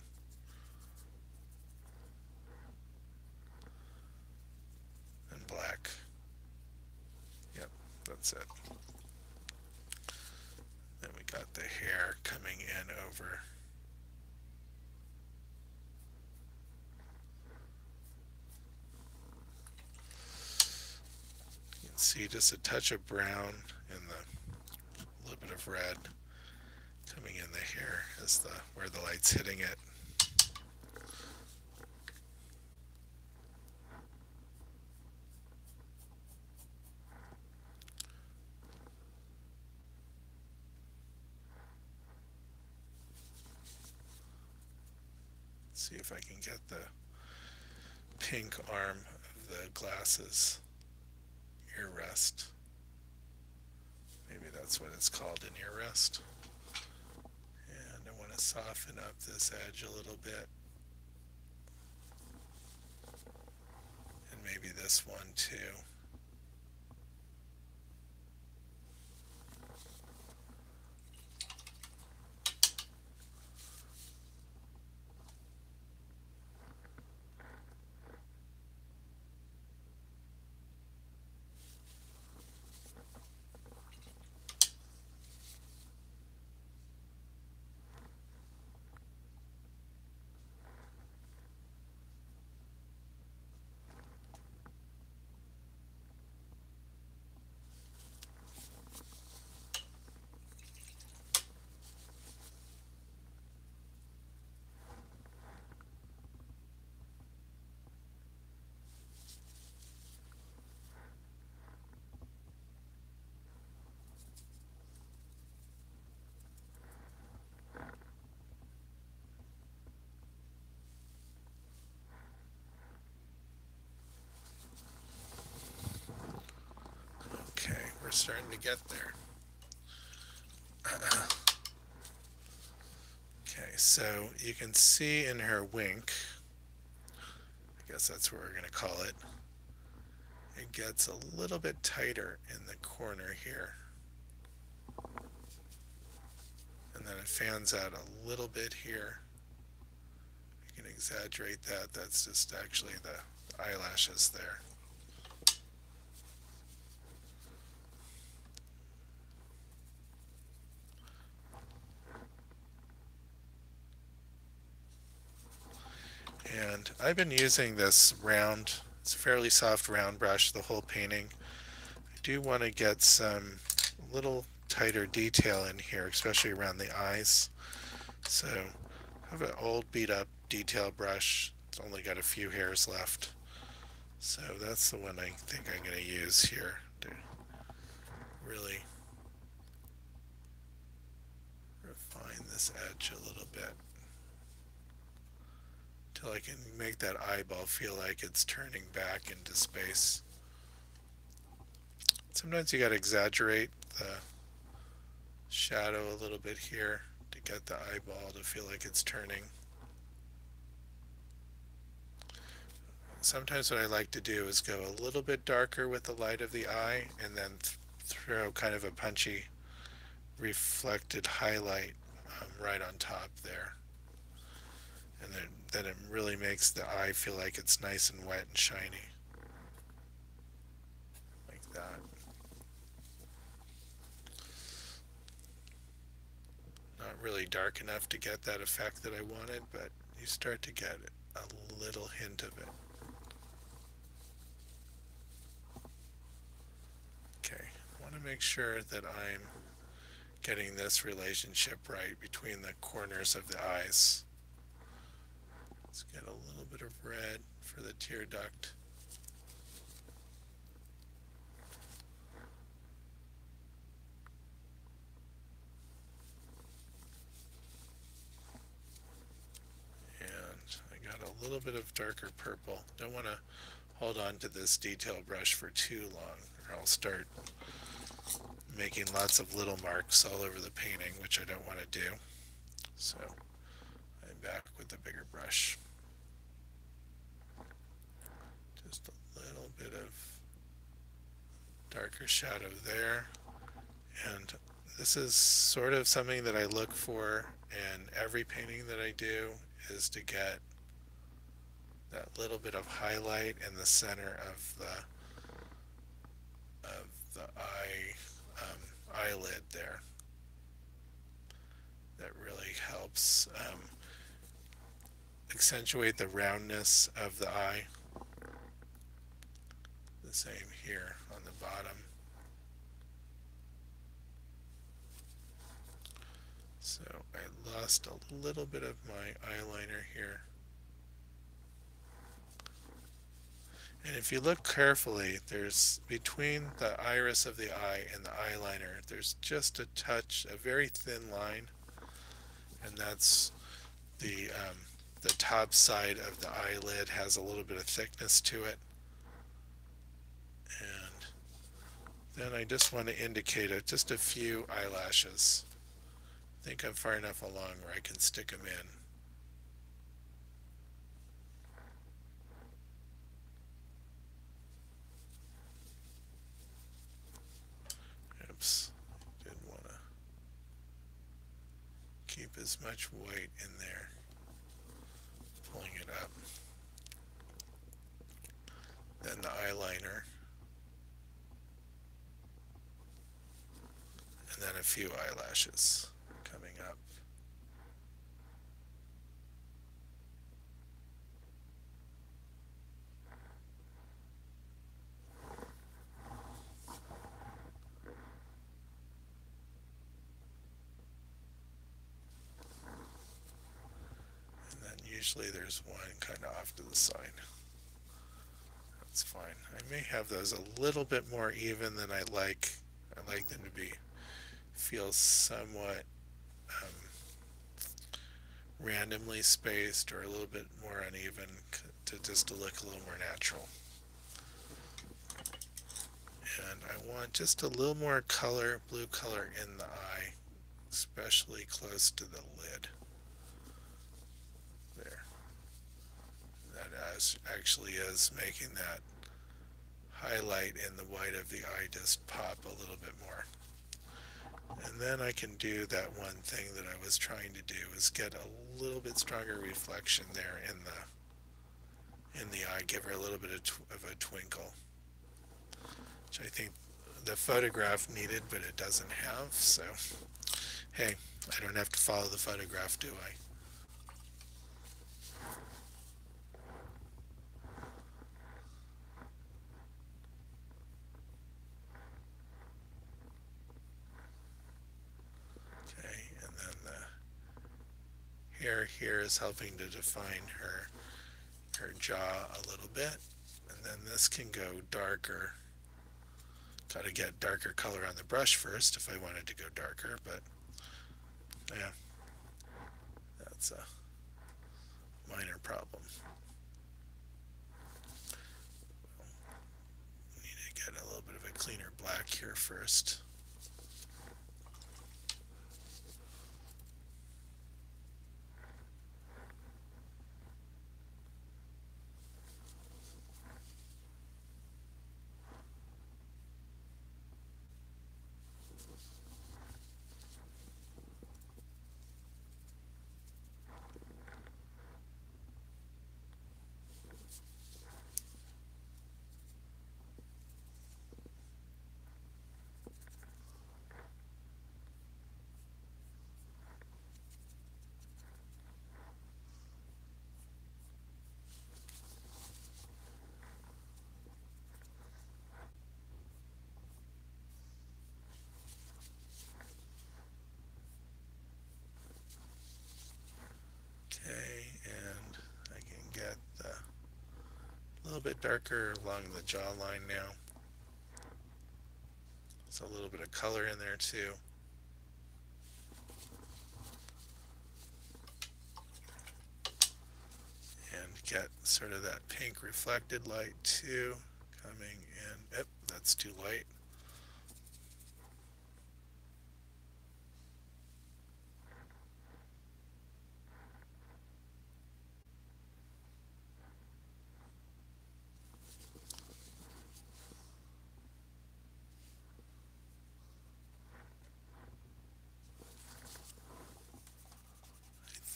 Speaker 1: And black. Yep, that's it. Then we got the hair coming in over. You can see just a touch of brown and a little bit of red coming in the hair as where the light's hitting it. See if I can get the pink arm of the glasses ear rest. Maybe that's what it's called, an ear rest. And I want to soften up this edge a little bit. And maybe this one too. We're starting to get there. Okay, so you can see in her wink, I guess that's what we're going to call it, it gets a little bit tighter in the corner here. And then it fans out a little bit here. You can exaggerate that. That's just actually the eyelashes there. And I've been using this round, it's a fairly soft round brush the whole painting. I do want to get some little tighter detail in here, especially around the eyes. So I have an old beat up detail brush. It's only got a few hairs left. So that's the one I think I'm going to use here to really refine this edge a little bit till I can make that eyeball feel like it's turning back into space. Sometimes you got to exaggerate the shadow a little bit here to get the eyeball to feel like it's turning. Sometimes what I like to do is go a little bit darker with the light of the eye and then throw kind of a punchy reflected highlight right on top there. And then it really makes the eye feel like it's nice and wet and shiny. Like that. Not really dark enough to get that effect that I wanted, but you start to get a little hint of it. Okay, I want to make sure that I'm getting this relationship right between the corners of the eyes. Let's get a little bit of red for the tear duct. And I got a little bit of darker purple. Don't want to hold on to this detail brush for too long, or I'll start making lots of little marks all over the painting, which I don't want to do. So I'm back with the bigger brush. Just a little bit of darker shadow there. And this is sort of something that I look for in every painting that I do, is to get that little bit of highlight in the center of the eyelid there. That really helps accentuate the roundness of the eye. The same here on the bottom. So I lost a little bit of my eyeliner here. And if you look carefully, there's between the iris of the eye and the eyeliner, there's just a touch, a very thin line, and that's the top side of the eyelid has a little bit of thickness to it. And then I just want to indicate just a few eyelashes. I think I'm far enough along where I can stick them in. Oops, didn't want to keep as much white in there. Pulling it up. Then the eyeliner. And then a few eyelashes coming up. Usually there's one kind of off to the side. That's fine. I may have those a little bit more even than I like. I like them to feel somewhat randomly spaced or a little bit more uneven to look a little more natural. And I want just a little more color, blue color in the eye, especially close to the lid. Actually is making that highlight in the white of the eye just pop a little bit more. And then I can do that one thing that I was trying to do, is get a little bit stronger reflection there in the eye, give her a little bit of a twinkle, which I think the photograph needed, but it doesn't have. So hey, I don't have to follow the photograph, do I? hair here is helping to define her jaw a little bit. And then this can go darker. Got to get darker color on the brush first if I wanted to go darker, but yeah, that's a minor problem. Need to get a little bit of a cleaner black here first. Okay, and I can get a little bit darker along the jawline now. So a little bit of color in there too. And get sort of that pink reflected light too coming in. Yep, that's too light.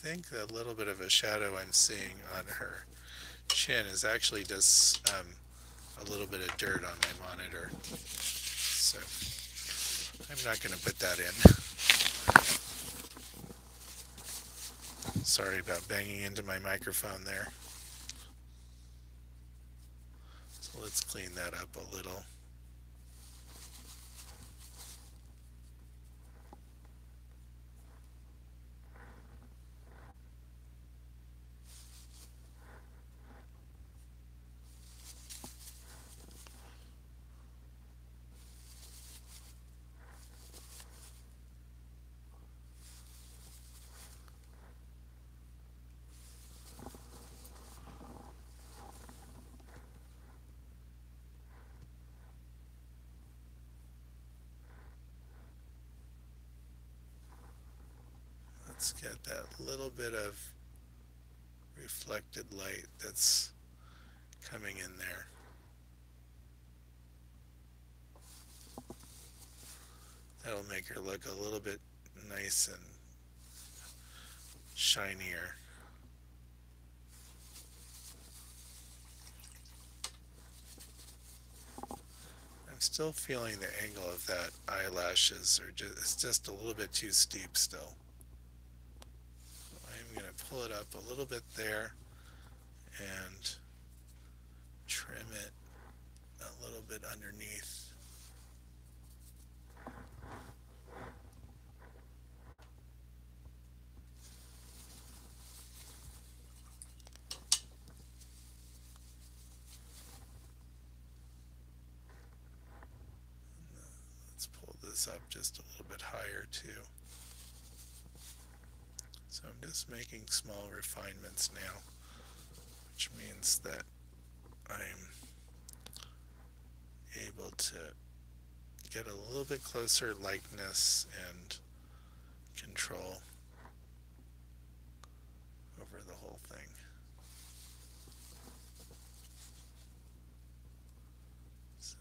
Speaker 1: I think the little bit of a shadow I'm seeing on her chin is actually just a little bit of dirt on my monitor. So I'm not going to put that in. Sorry about banging into my microphone there. So let's clean that up a little. Let's get that little bit of reflected light that's coming in there. That'll make her look a little bit nice and shinier. I'm still feeling the angle of that eyelashes it's just a little bit too steep still. I'm going to pull it up a little bit there and trim it a little bit underneath. Let's pull this up just a little bit higher too. So I'm just making small refinements now, which means that I'm able to get a little bit closer likeness and control over the whole thing. So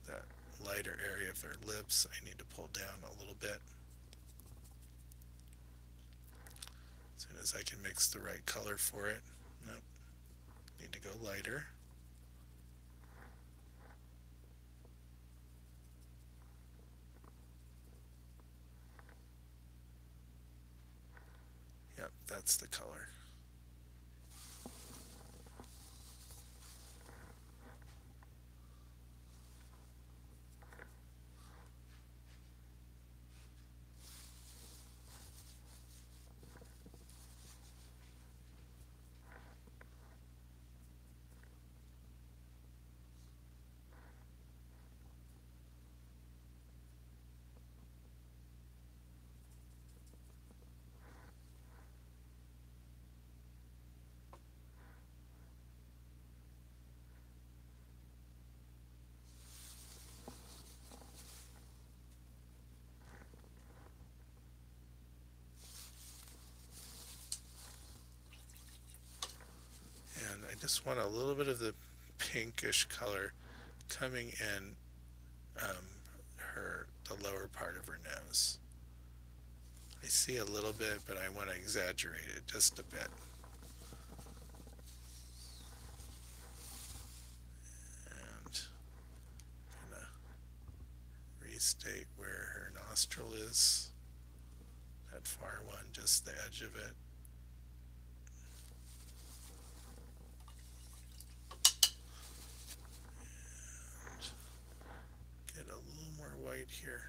Speaker 1: that lighter area of her lips I need to pull down a little bit. As soon as I can mix the right color for it. Nope. Need to go lighter. Yep, that's the color. just want a little bit of the pinkish color coming in the lower part of her nose. I see a little bit, but I want to exaggerate it just a bit. And gonna restate where her nostril is. That far one, just the edge of it. And get a little more white here.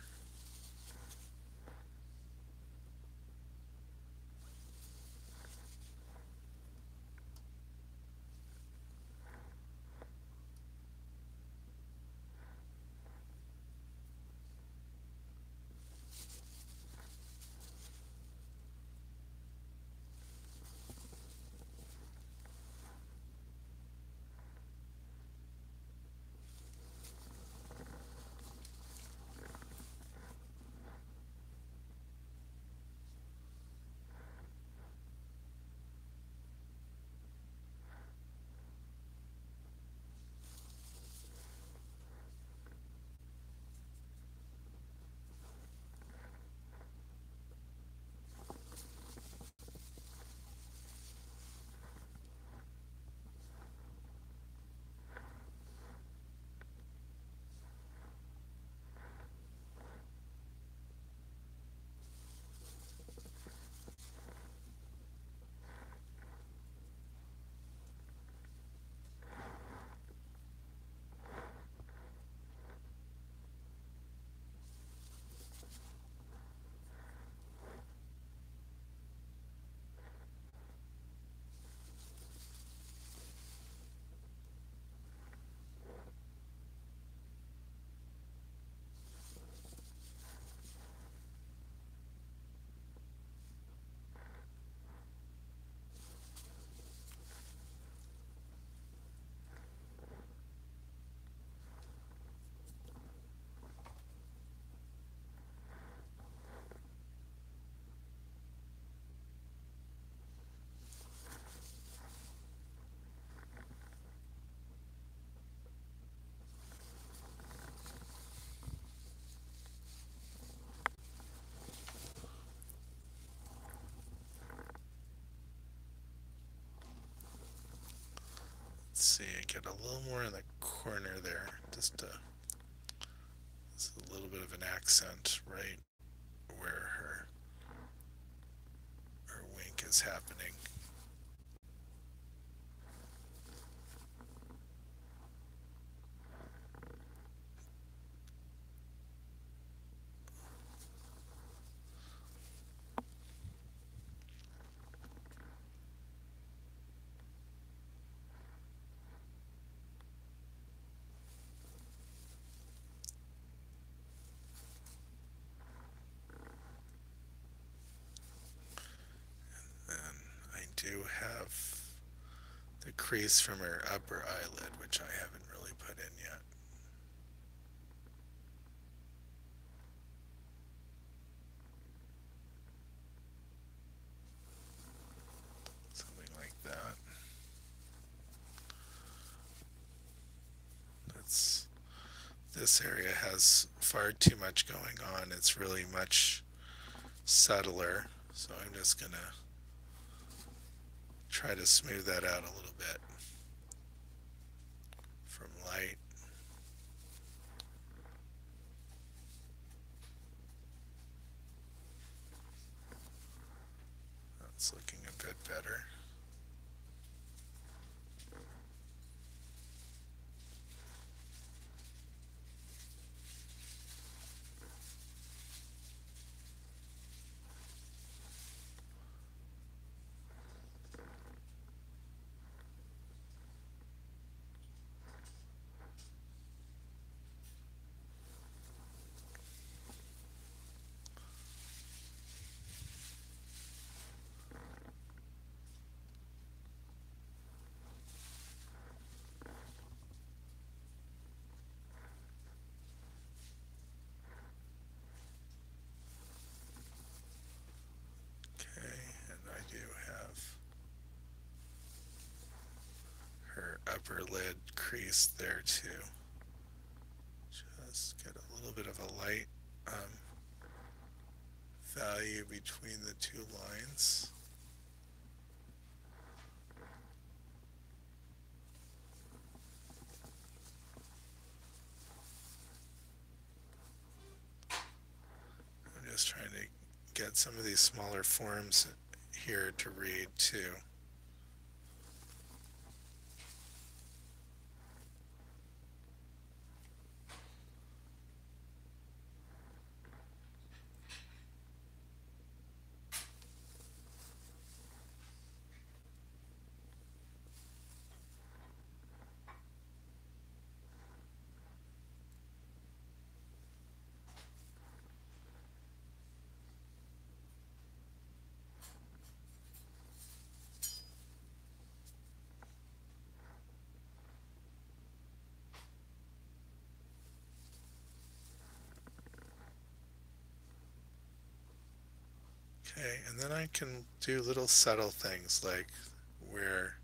Speaker 1: Let's see, I get a little more in the corner there, just a little bit of an accent right where her wink is happening. Do have the crease from her upper eyelid, which I haven't really put in yet. Something like that. This area has far too much going on. It's really much subtler, so I'm just gonna try to smooth that out a little bit from light. That's looking a bit better. crease there too. Just get a little bit of a light value between the two lines. I'm just trying to get some of these smaller forms here to read too. Okay, and then I can do little subtle things like where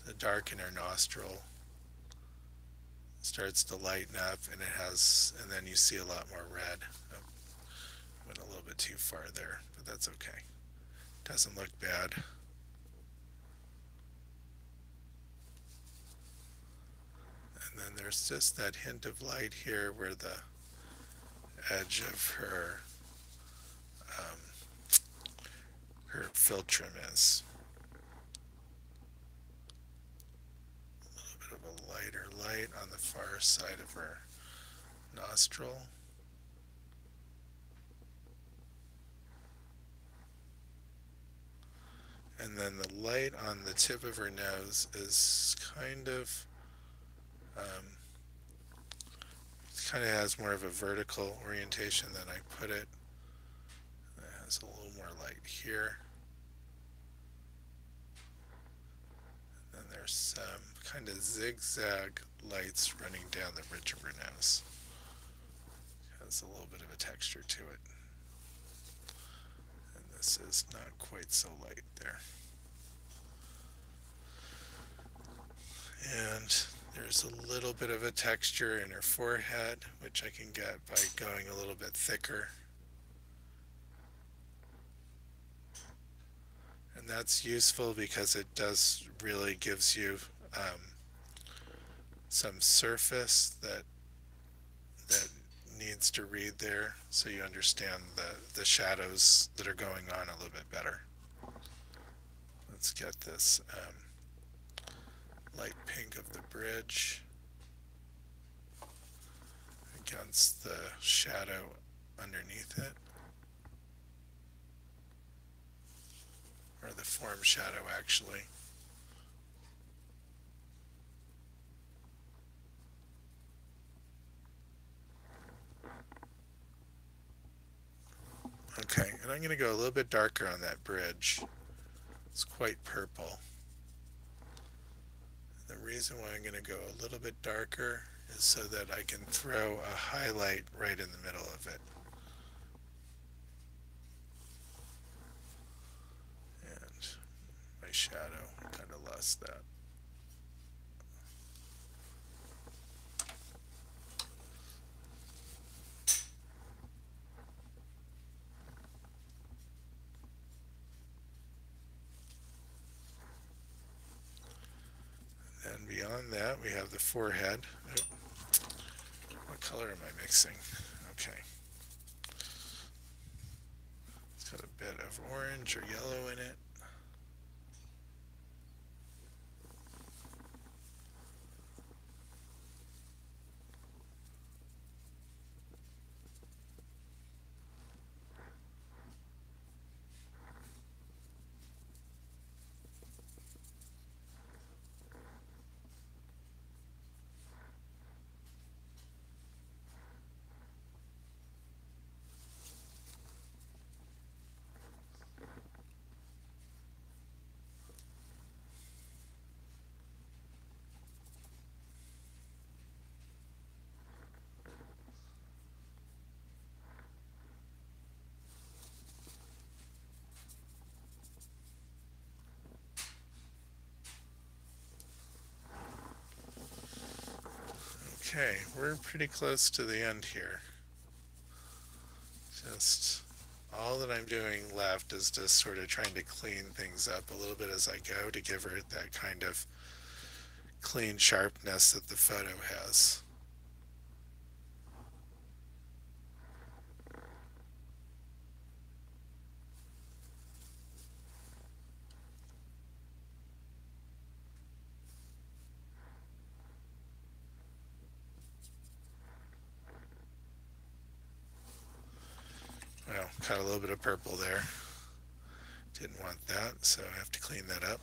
Speaker 1: the dark inner nostril starts to lighten up and and then you see a lot more red. Oh, went a little bit too far there, but that's okay. Doesn't look bad. And then there's just that hint of light here where the edge of her philtrum is. A little bit of a lighter light on the far side of her nostril. And then the light on the tip of her nose is kind of has more of a vertical orientation than I put it. It has a little more light here. And then there's some kind of zigzag lights running down the ridge of her nose. It has a little bit of a texture to it. And this is not quite so light there. And there's a little bit of a texture in her forehead, which I can get by going a little bit thicker. And that's useful because it does really gives you some surface that needs to read there, so you understand the shadows that are going on a little bit better. Let's get this light pink of the bridge against the shadow underneath it, or the form shadow actually. Okay, and I'm going to go a little bit darker on that bridge. It's quite purple. The reason why I'm going to go a little bit darker is so that I can throw a highlight right in the middle of it. And my shadow kind of lost that. And beyond that, we have the forehead. Oh, what color am I mixing? Okay. It's got a bit of orange or yellow in it. Okay, we're pretty close to the end here. Just all that I'm doing left is just sort of trying to clean things up a little bit as I go to give her that kind of clean sharpness that the photo has. Well, got a little bit of purple there. Didn't want that, so I have to clean that up.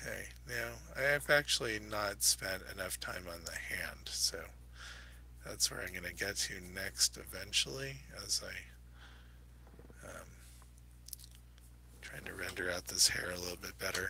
Speaker 1: Okay, now I have actually not spent enough time on the hand, so that's where I'm going to get to next eventually as trying to render out this hair a little bit better.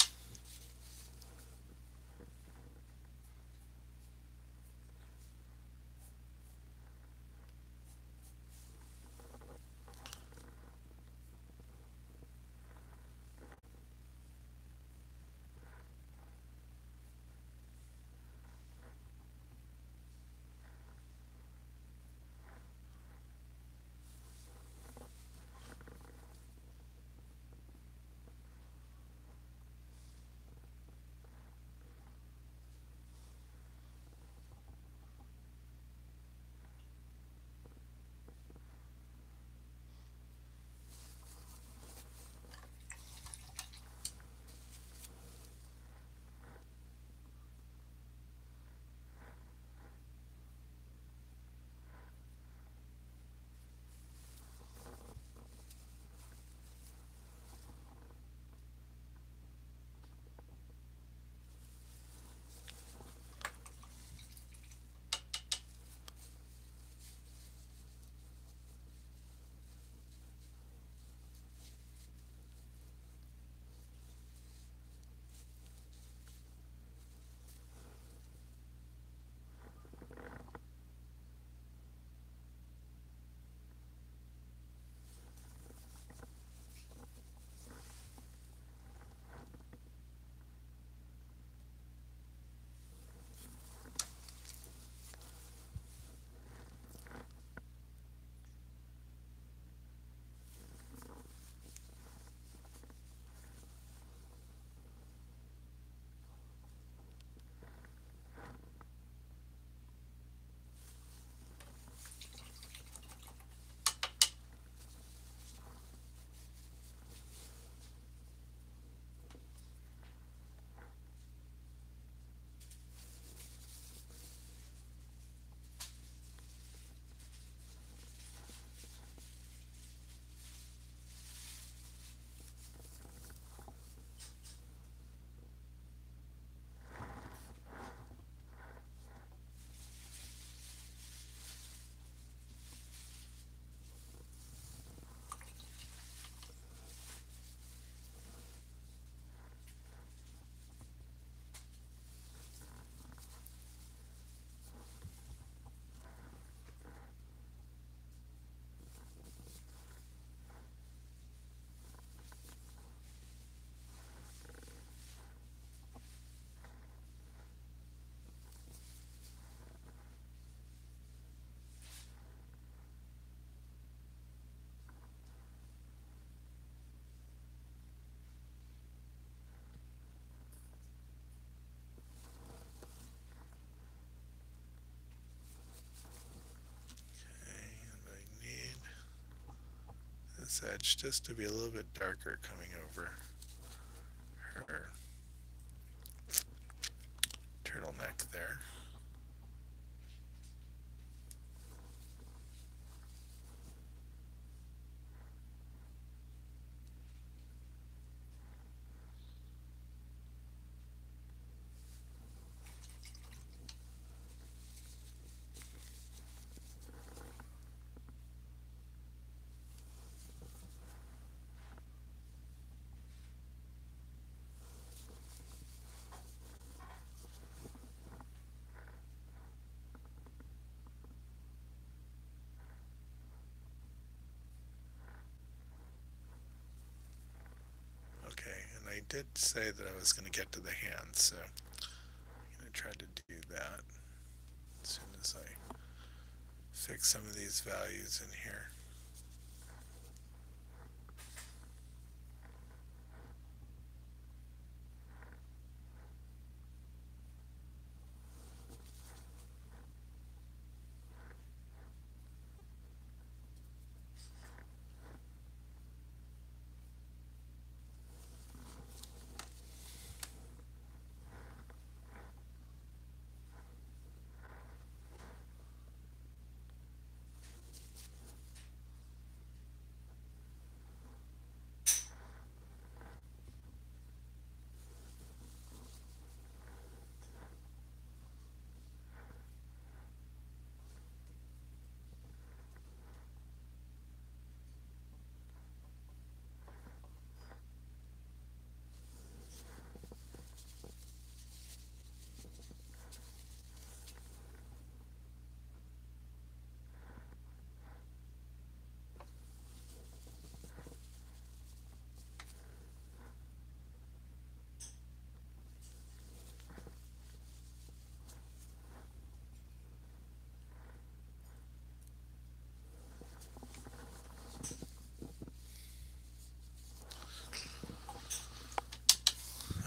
Speaker 1: this edge just to be a little bit darker coming over her turtleneck there. Okay, and I did say that I was going to get to the hand, so I'm going to try to do that as soon as I fix some of these values in here.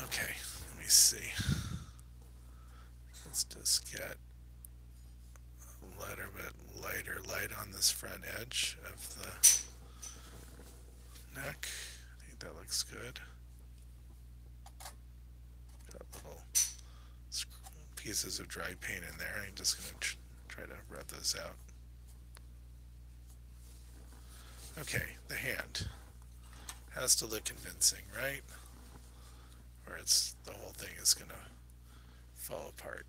Speaker 1: Okay, let me see. Let's just get a little bit lighter light on this front edge of the neck. I think that looks good. Got little pieces of dry paint in there. I'm just going to try to rub those out. Okay, the hand has to look convincing, right? Or it's the whole thing is going to fall apart.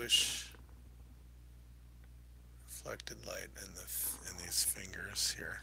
Speaker 1: push reflected light in these fingers here.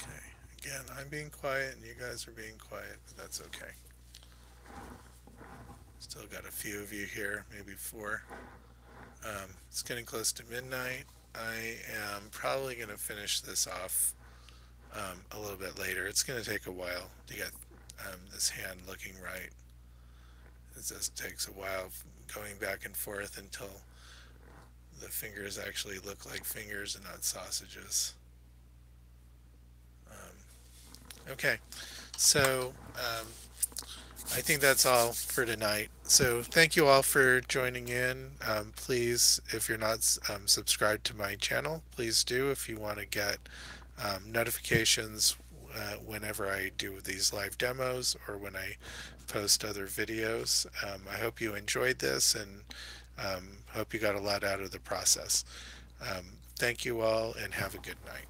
Speaker 1: Okay, again, I'm being quiet and you guys are being quiet, but that's okay. Still got a few of you here, maybe four. It's getting close to midnight. I am probably going to finish this off a little bit later. It's going to take a while to get this hand looking right. It just takes a while going back and forth until the fingers actually look like fingers and not sausages. Okay, so I think that's all for tonight. So thank you all for joining in. Please, if you're not subscribed to my channel, please do if you want to get notifications whenever I do these live demos or when I post other videos. I hope you enjoyed this and hope you got a lot out of the process. Thank you all and have a good night.